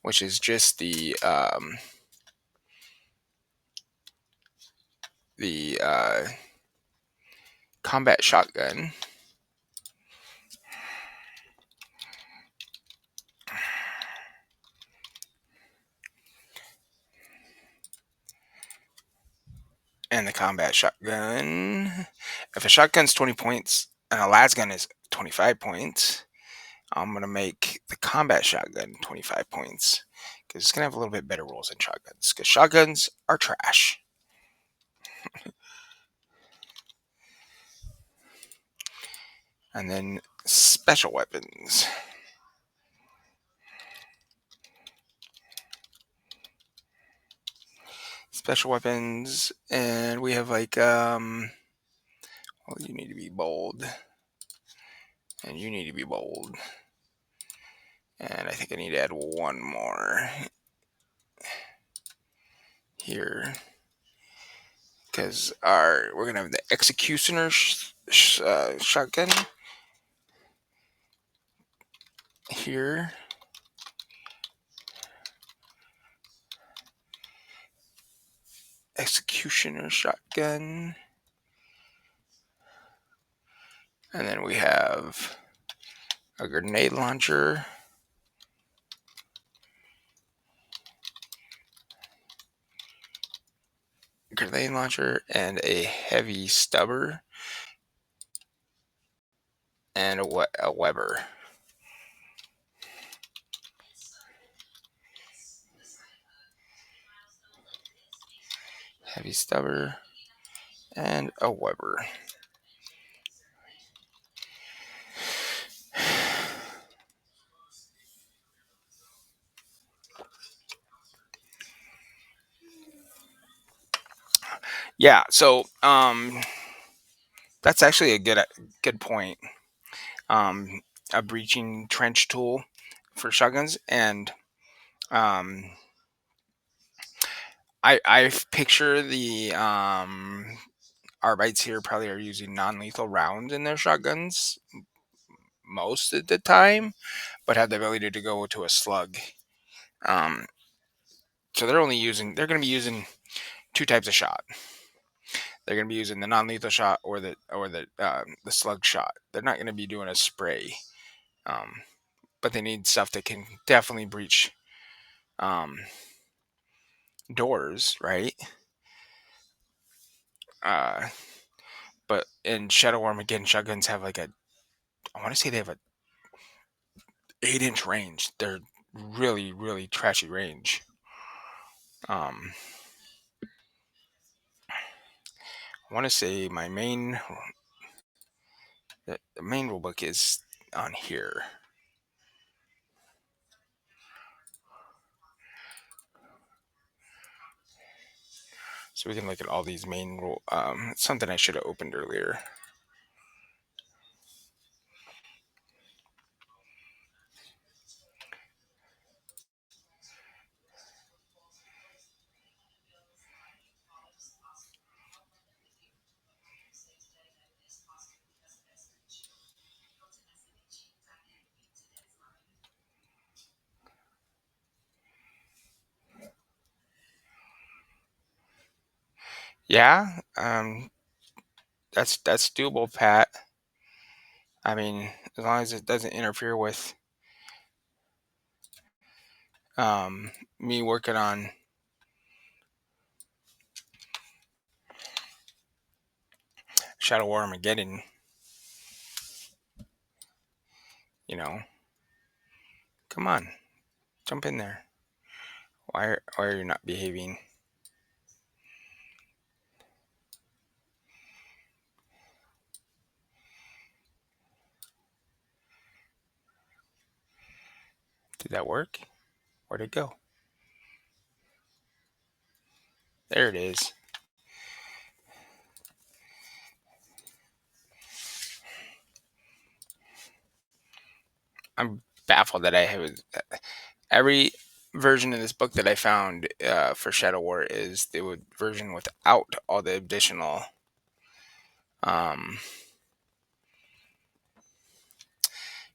which is just the combat shotgun. And the combat shotgun. If a shotgun's 20 points and a las gun is 25 points, I'm going to make the combat shotgun 25 points. Because it's going to have a little bit better rolls than shotguns. Because shotguns are trash. And then special weapons. Special weapons. And we have like, well, you need to be bold. And you need to be bold. And I think I need to add one more here. Because we're going to have the executioner shotgun here. Executioner shotgun. And then we have a grenade launcher. Grenade launcher and a heavy stubber. And a Weber. Heavy stubber and a Weber. Yeah, so that's actually a good point. A breaching trench tool for shotguns, and I picture the Arbites here probably are using non-lethal rounds in their shotguns most of the time, but have the ability to go to a slug. So they're going to be using 2 types of shot. They're going to be using the non-lethal shot or the slug shot. They're not going to be doing a spray, but they need stuff that can definitely breach doors, right? But in Shadow War Armageddon, shotguns have I want to say they have a 8-inch range. They're really, really trashy range. I want to say my main the main rulebook is on here. So we can look at all these main rule. Something I should have opened earlier. Yeah, that's doable, Pat. I mean, as long as it doesn't interfere with me working on Shadow War Armageddon, come on, jump in there. Why are you not behaving? Did that work? Where'd it go? There it is. I'm baffled that I have every version of this book that I found for Shadow War is the version without all the additional.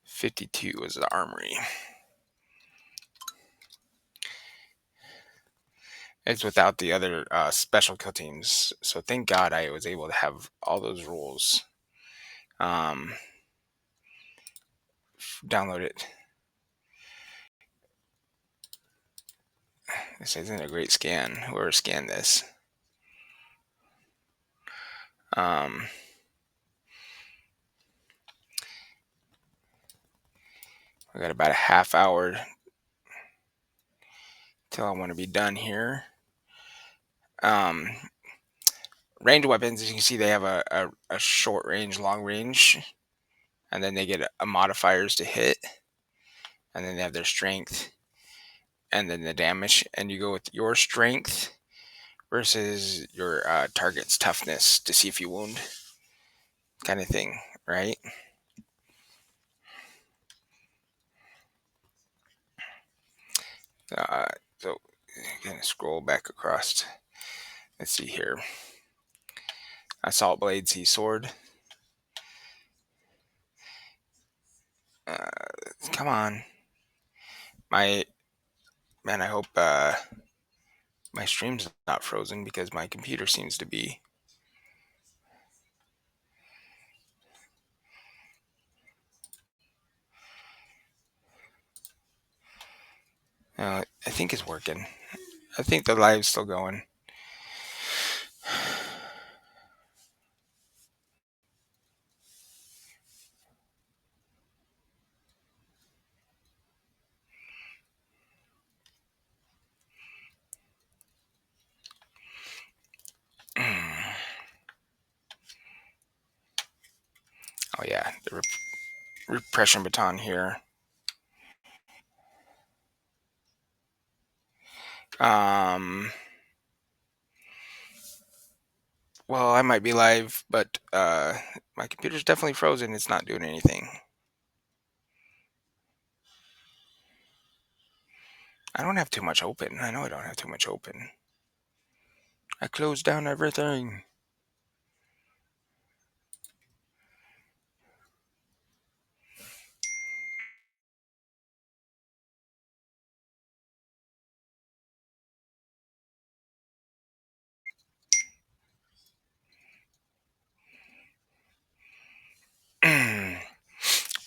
52 was the armory. It's without the other special kill teams. So thank God I was able to have all those rules. Download it. This isn't a great scan. Whoever scanned this. I got about a half hour till I want to be done here. Ranged weapons, as you can see, they have a short range, long range, and then they get a modifiers to hit, and then they have their strength, and then the damage, and you go with your strength versus your target's toughness to see if you wound, kind of thing, right? So gonna scroll back across. Let's see here. Assault blade, sea sword. Come on, I hope my stream's not frozen because my computer seems to be. I think it's working. I think the live's still going. Oh yeah, the repression baton here. Well, I might be live, but my computer's definitely frozen. It's not doing anything. I don't have too much open. I know I don't have too much open. I closed down everything.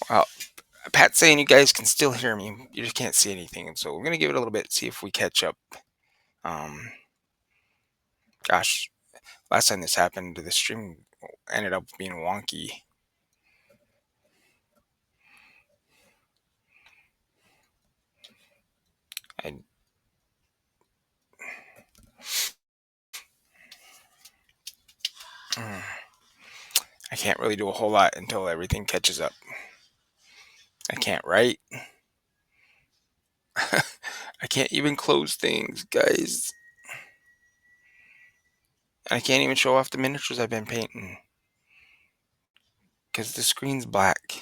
Well, Pat's saying you guys can still hear me. You just can't see anything. And so we're going to give it a little bit, see if we catch up. Gosh, last time this happened, the stream ended up being wonky. I can't really do a whole lot until everything catches up. I can't write. I can't even close things, guys. I can't even show off the miniatures I've been painting because the screen's black.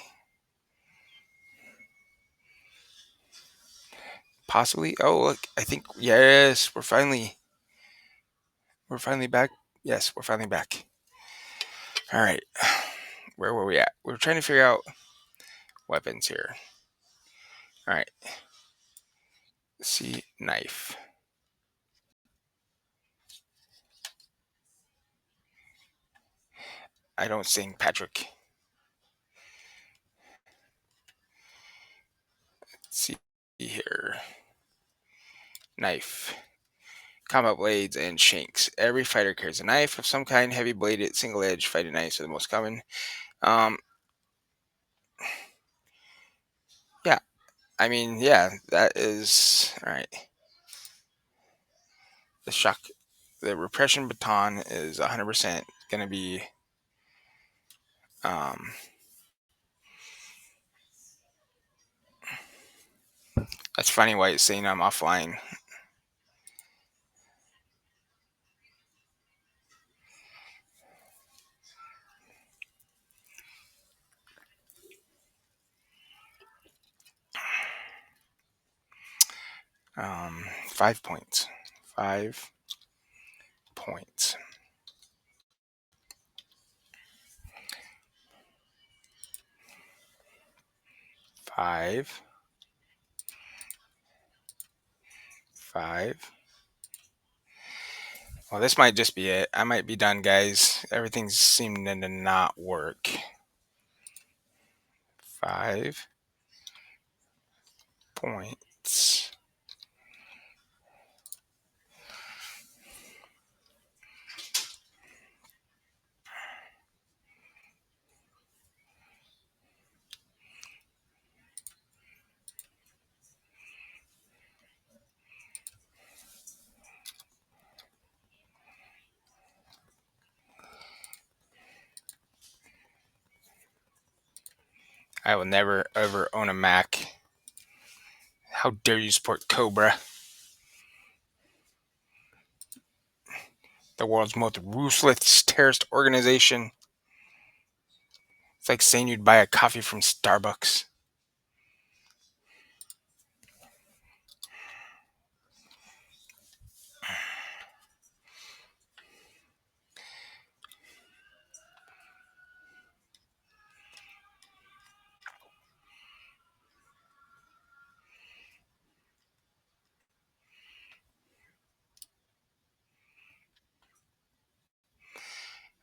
Possibly. Oh, look. I think, yes, we're finally back. Yes, we're finally back. All right. Where were we at? We were trying to figure out weapons here. All right. See, knife. I don't sing, Patrick. Let's see here. Knife. Combat blades and shanks. Every fighter carries a knife of some kind. Heavy bladed, single edged fighting knives are the most common. Yeah. I mean, yeah, that is all right. The repression baton is 100% going to be that's funny why it's saying I'm offline. 5 points. 5 points. Five. Well, this might just be it. I might be done, guys. Everything's seeming to not work. 5 points. I will never, ever own a Mac. How dare you support Cobra? The world's most ruthless terrorist organization. It's like saying you'd buy a coffee from Starbucks.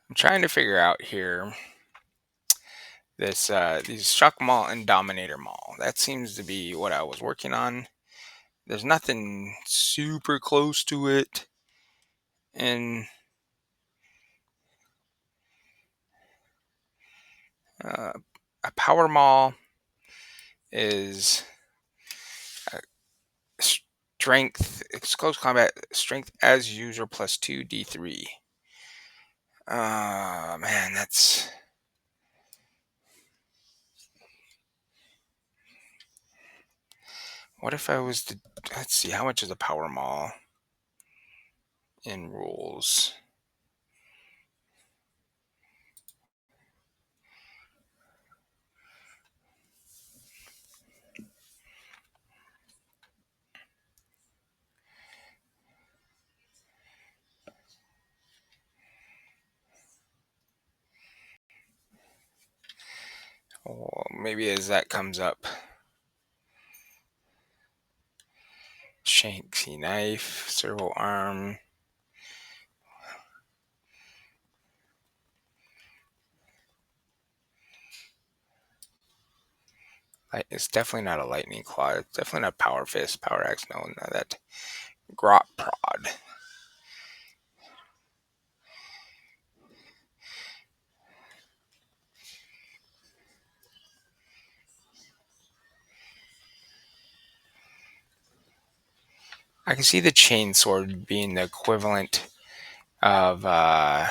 I'm trying to figure out here these Shock Mall and Dominator Mall. That seems to be what I was working on. There's nothing super close to it. And a Power Mall is strength, it's close combat, strength as user plus 2 D3. Man, that's... What if I was to... Let's see, how much is a Power Mall in rules? Oh, maybe as that comes up. Shanksy knife, servo arm. It's definitely not a lightning claw. It's definitely not power fist, power axe. No, that grot prod. I can see the chainsword being the equivalent of the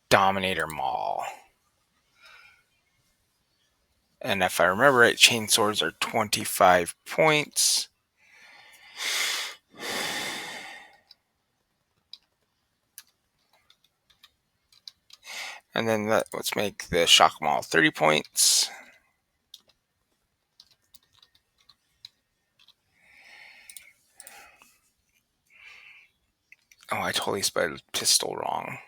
Dominator Maul. And if I remember right, chainswords are 25 points. And then let's make the Shock Maul 30 points. Oh, I totally spelled pistol wrong.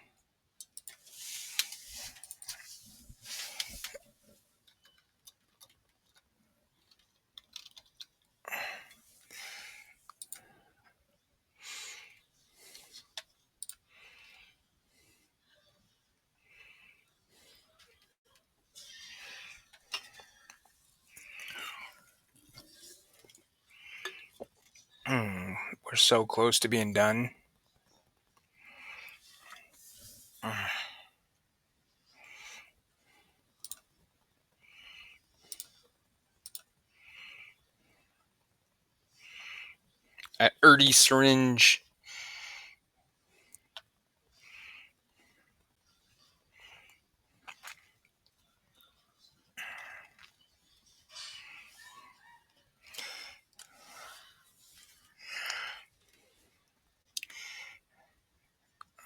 We're so close to being done. At Erdy Syringe.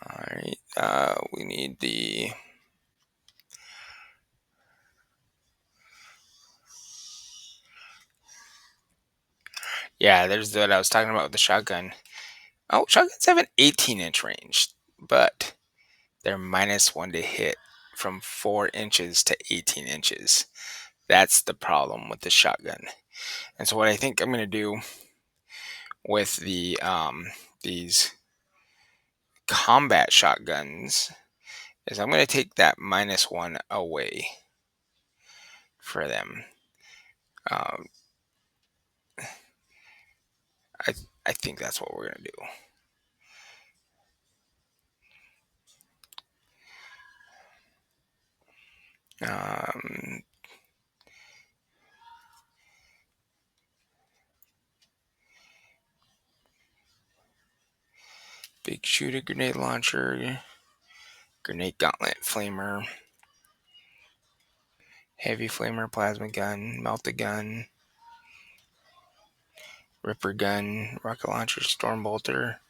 Alright, we need the... Yeah, there's what I was talking about with the shotgun. Oh, shotguns have an 18-inch range, but they're -1 to hit from 4 inches to 18 inches. That's the problem with the shotgun. And so what I think I'm going to do with these combat shotguns is I'm going to take that -1 away for them. Um, I think that's what we're going to do. Big shooter, grenade launcher, grenade gauntlet, flamer, heavy flamer, plasma gun, melta gun, ripper gun, rocket launcher, storm bolter,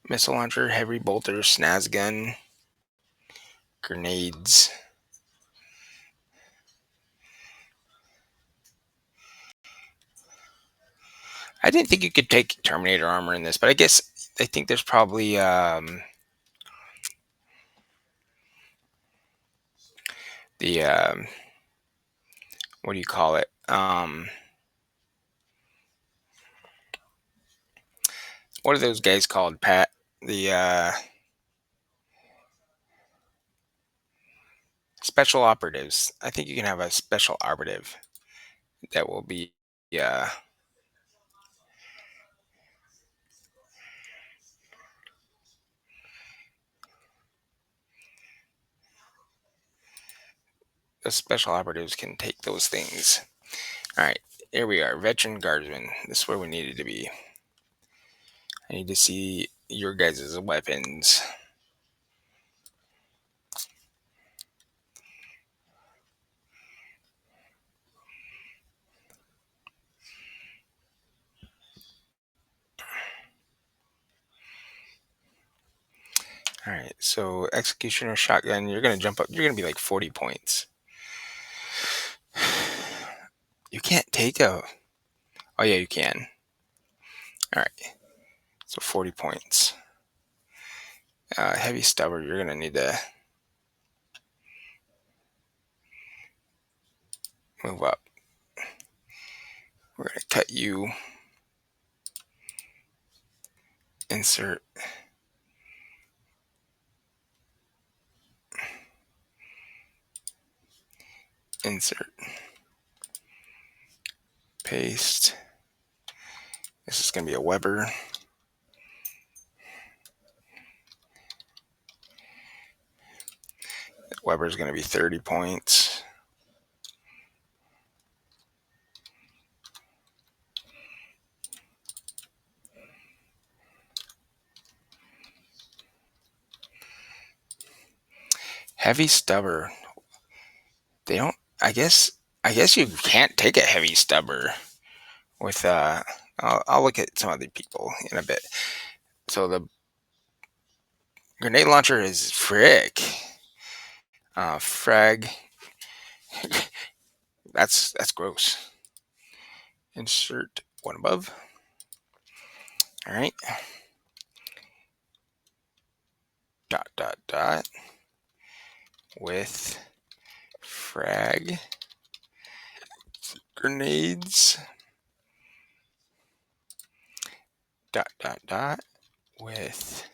missile launcher, heavy bolter, snaz gun, grenades. I didn't think you could take Terminator armor in this, but I think there's probably the what do you call it? What are those guys called, Pat? The special operatives. I think you can have a special operative that will be uh, the special operatives can take those things. All right, here we are, veteran guardsmen. This is where we needed to be. I need to see your guys' weapons. All right, so executioner shotgun, you're gonna jump up. You're gonna be like 40 points. You can't take a. Oh yeah, you can. All right, so 40 points. Heavy stubber, you're gonna need to move up. We're gonna cut you. Insert. Insert. Paste. This is gonna be a Weber. Weber is gonna be 30 points. Heavy stubber. They don't. I guess you can't take a heavy stubber with. I'll look at some other people in a bit. So the grenade launcher is frick. Frag. That's gross. Insert one above. All right. Dot dot dot. With frag grenades. Dot dot dot. With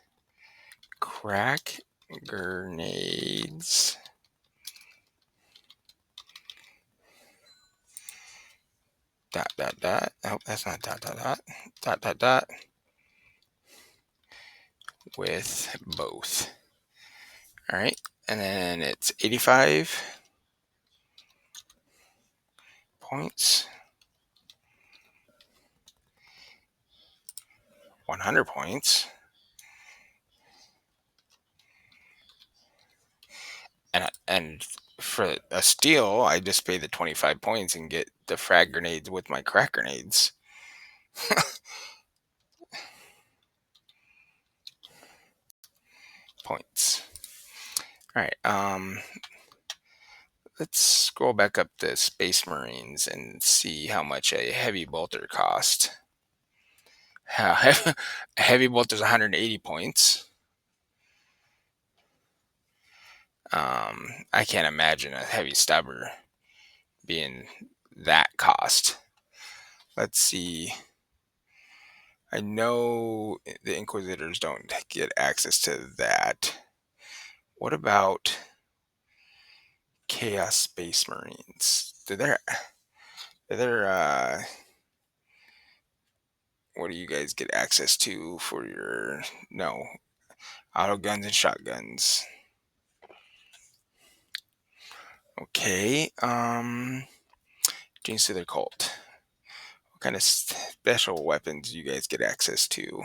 crack grenades. Dot dot dot. Oh, that's not dot dot dot. Dot dot dot. With both. All right, and then it's 85 points. 100 points. And for a steal, I just pay the 25 points and get the frag grenades with my crack grenades. Points. All right. Let's scroll back up to Space Marines and see how much a heavy bolter cost. A heavy bolter is 180 points. I can't imagine a heavy stubber being that cost. Let's see. I know the Inquisitors don't get access to that. What about Chaos Space Marines? What do you guys get access to for your auto guns and shotguns? Okay. Genes to their cult. What kind of special weapons do you guys get access to?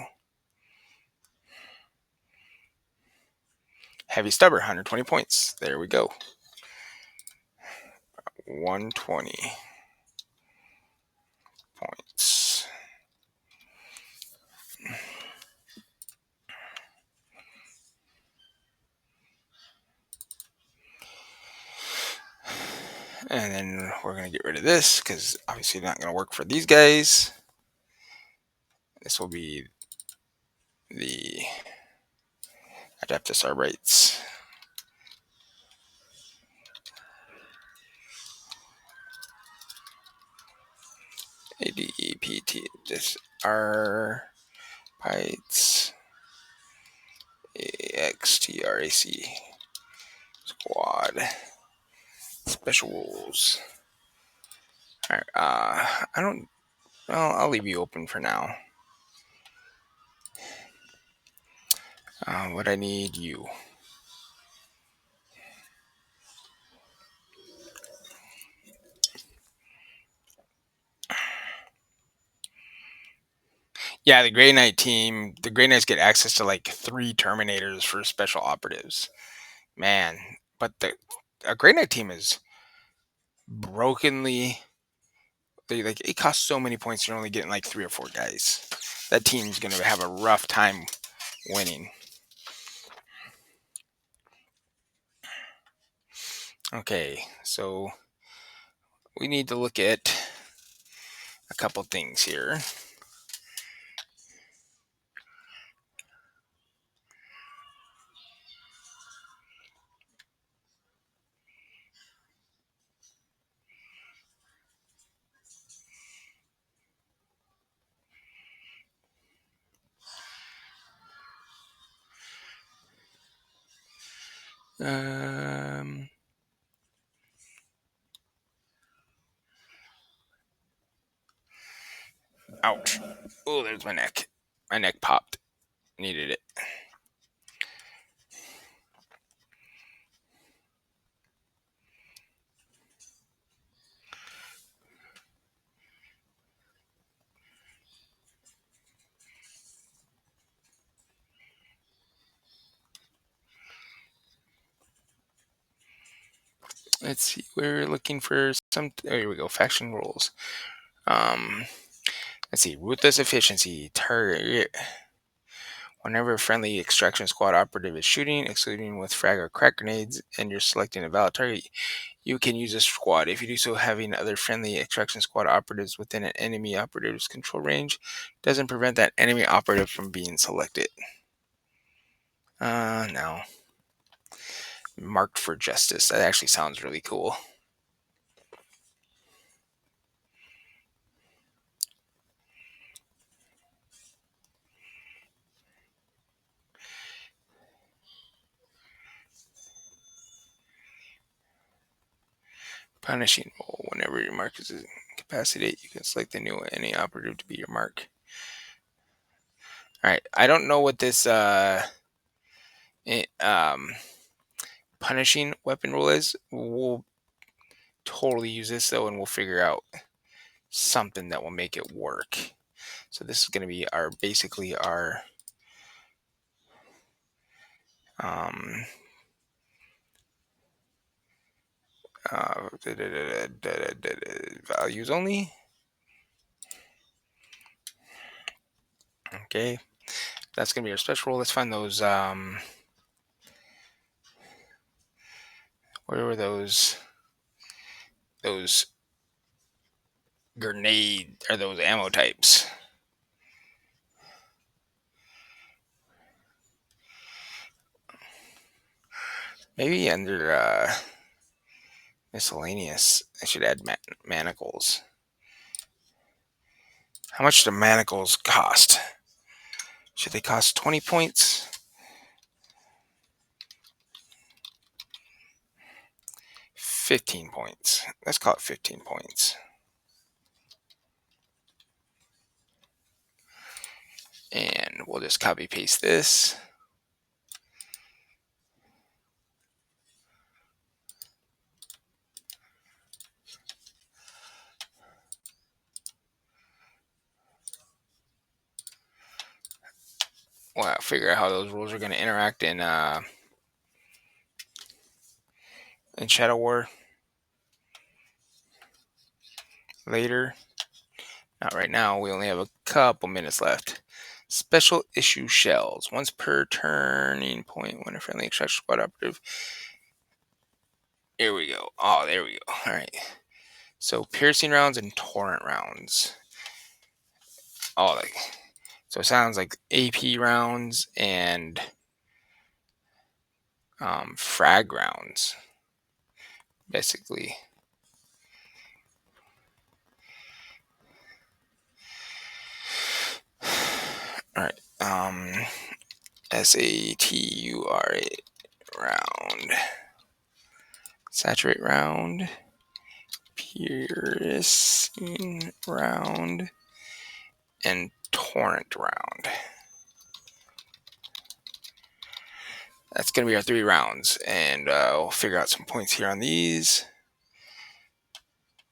Heavy stubber, 120 points. There we go. 120 points. And then we're going to get rid of this because obviously not going to work for these guys. This will be the Adeptus Arbites. Adeptus Arbites. AXTRAC. Squad. Special rules. Alright, I'll leave you open for now. What I need you. Yeah, the Grey Knight team, the Grey Knights get access to like 3 Terminators for special operatives. Man, but a Grey Knight team is brokenly. It costs so many points. You're only getting like 3 or 4 guys. That team's gonna have a rough time winning. Okay, so we need to look at a couple things here. Ouch. Oh, there's my neck. My neck popped. Needed it. Let's see. We're looking for some. Oh, here we go. Faction rules. Let's see. Ruthless efficiency. Target. Whenever a friendly extraction squad operative is shooting, excluding with frag or crack grenades, and you're selecting a valid target, you can use this squad. If you do so, having other friendly extraction squad operatives within an enemy operative's control range doesn't prevent that enemy operative from being selected. No. Marked for justice. That actually sounds really cool. Punishing roll. Whenever your mark is incapacitated, you can select the new any operative to be your mark. Alright, I don't know what this punishing weapon rule is. We'll totally use this though, and we'll figure out something that will make it work. So this is going to be basically our values only. Okay, that's going to be our special rule. Let's find those. Where were those those grenade or those ammo types. Maybe under miscellaneous, I should add manacles. How much do manacles cost? Should they cost 20 points? 15 points. Let's call it 15 points. And we'll just copy paste this. Well, I'll figure out how those rules are going to interact in Shadow War later. Not right now. We only have a couple minutes left. Special issue shells. Once per turning point when a friendly extraction squad operative. Here we go. Oh, there we go. All right. So piercing rounds and torrent rounds. Oh, like so. It sounds like AP rounds and frag rounds, basically. All right. SATURA round. Saturate round. Piercing round. And torrent round. That's going to be our 3 rounds. And we'll figure out some points here on these.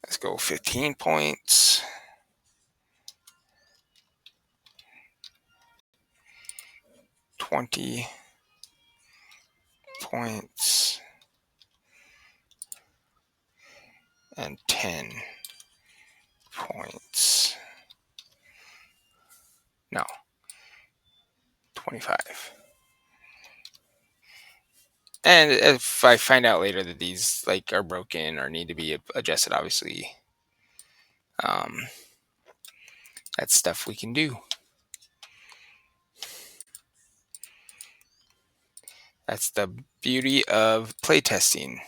Let's go 15 points. 20 points. And 10 points. No. 25. And if I find out later that these like are broken or need to be adjusted, obviously, that's stuff we can do. That's the beauty of playtesting.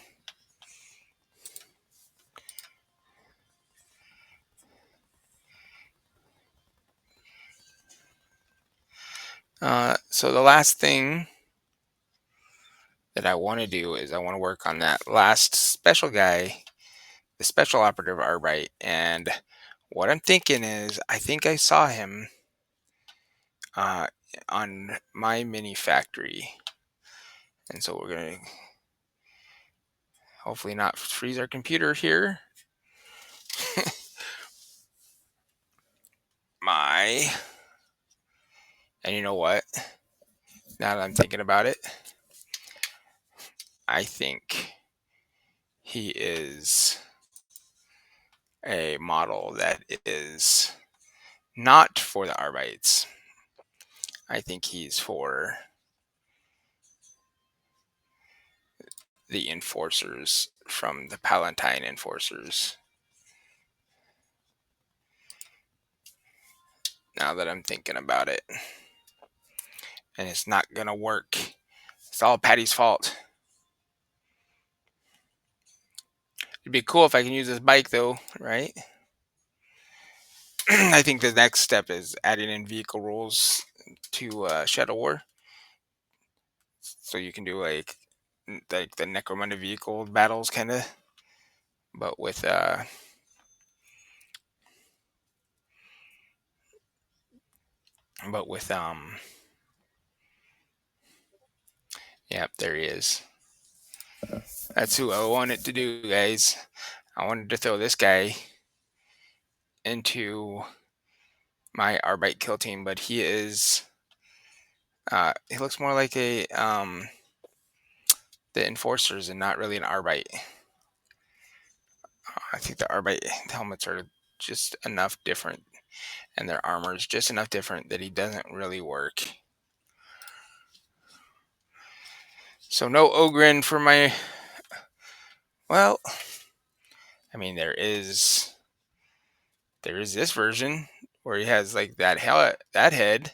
So the last thing that I want to do is I want to work on that last special guy, the special operative Arbite. And what I'm thinking is, I think I saw him on my mini factory. And so we're going to hopefully not freeze our computer here. And you know what? Now that I'm thinking about it, I think he is a model that is not for the Arbites. I think he's for the enforcers from the Palatine enforcers. Now that I'm thinking about it. And it's not going to work. It's all Paddy's fault. It'd be cool if I can use this bike though, right? I think the next step is adding in vehicle rules to Shadow War. So you can do like the Necromunda vehicle battles kind of. But with yep, there he is. That's who I wanted to do, guys. I wanted to throw this guy into my Arbite kill team, but he is he looks more like a the enforcers and not really an Arbite. I think the Arbite helmets are just enough different, and their armor is just enough different that he doesn't really work. So no Ogren for my... Well, I mean, there is this version where he has like that head.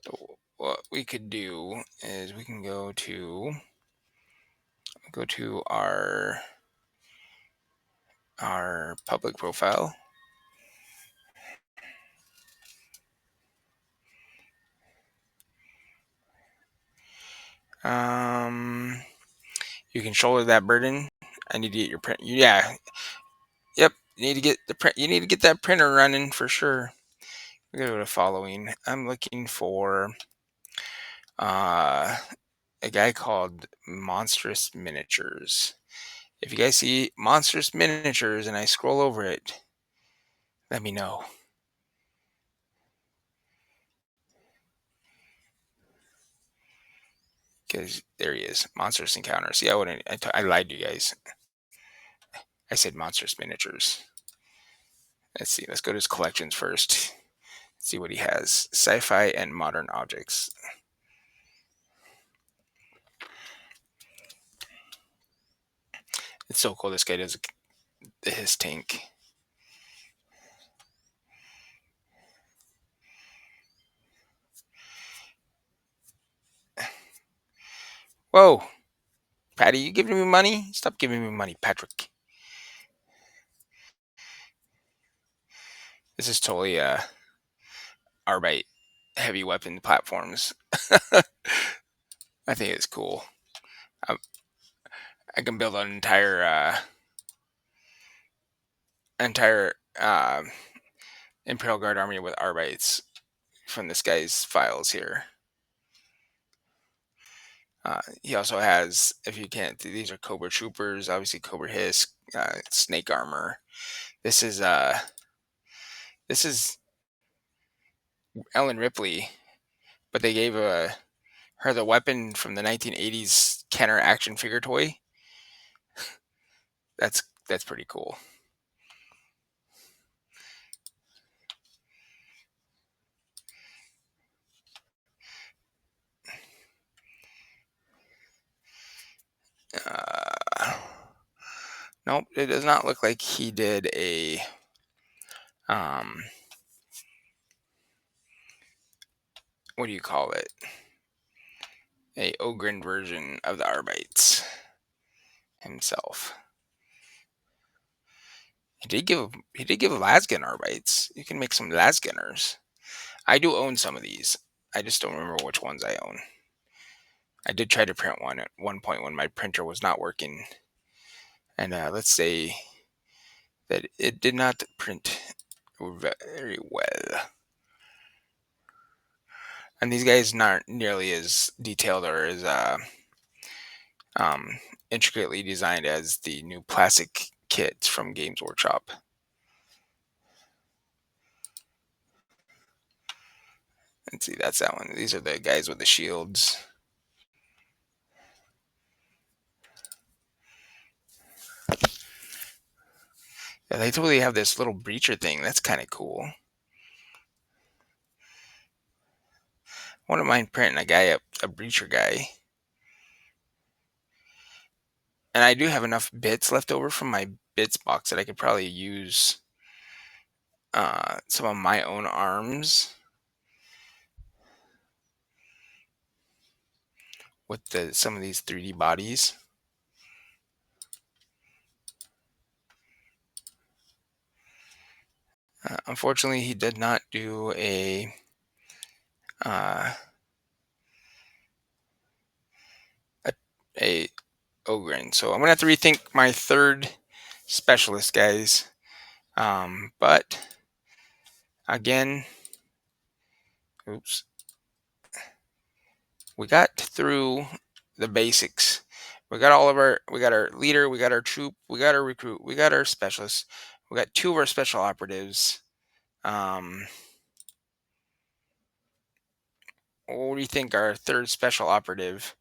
So what we could do is we can go to our public profile. You can shoulder that burden. I need to get your print. Yeah, yep. You need to get the print. You need to get that printer running for sure. We go to following. I'm looking for a guy called Monstrous Miniatures. If you guys see Monstrous Miniatures and I scroll over it, let me know. Because there he is, Monstrous Encounters. See, I lied to you guys. I said Monstrous Miniatures. Let's see. Let's go to his collections first. See what he has. Sci-fi and modern objects. It's so cool. This guy does his tank. Whoa, Paddy, you giving me money? Stop giving me money, Patrick. This is totally Arbite heavy weapon platforms. I think it's cool. I can build an entire Imperial Guard army with Arbites from this guy's files here. He also has, if you can't, these are Cobra Troopers, obviously Cobra Hiss, Snake Armor. This is Ellen Ripley, but they gave her the weapon from the 1980s Kenner action figure toy. That's pretty cool. Nope, it does not look like he did a what do you call it? A Ogren version of the Arbites himself. He did give Lasgun Arbites. You can make some Lasgunners. I do own some of these. I just don't remember which ones I own. I did try to print one at one point when my printer was not working. And let's say that it did not print very well. And these guys not nearly as detailed or as intricately designed as the new plastic kits from Games Workshop. Let's see, that's that one. These are the guys with the shields. Yeah, they totally have this little breacher thing. That's kind of cool. I wouldn't mind printing a guy up, a breacher guy. And I do have enough bits left over from my bits box that I could probably use some of my own arms with some of these 3D bodies. Unfortunately, he did not do a Ogren, so I'm gonna have to rethink my third specialist, guys. But again, oops, we got through the basics. We got our leader, we got our troop, we got our recruit, we got our specialist, we got 2 of our special operatives. What do you think? Our third special operative.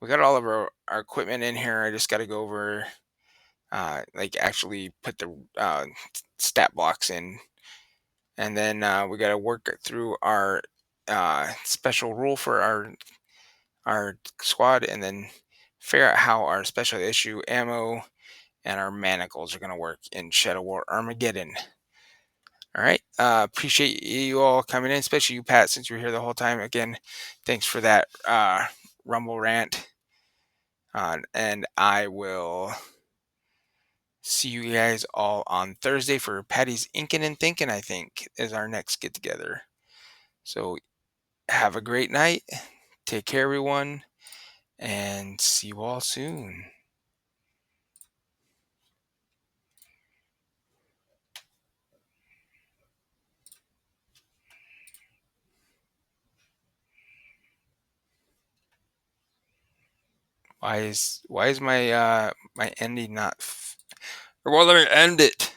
We got all of our equipment in here. I just got to go over like actually put the stat blocks in, and then we got to work through our special rule for our squad, and then figure out how our special issue ammo and our manacles are going to work in Shadow War Armageddon. All right. Appreciate you all coming in, especially you, Pat, since you were here the whole time. Again, thanks for that Rumble rant. And I will see you guys all on Thursday for Paddy's Inkin' and Thinkin', I think, is our next get together. So have a great night. Take care, everyone. And see you all soon. Why is my my ending not? Well, let me end it.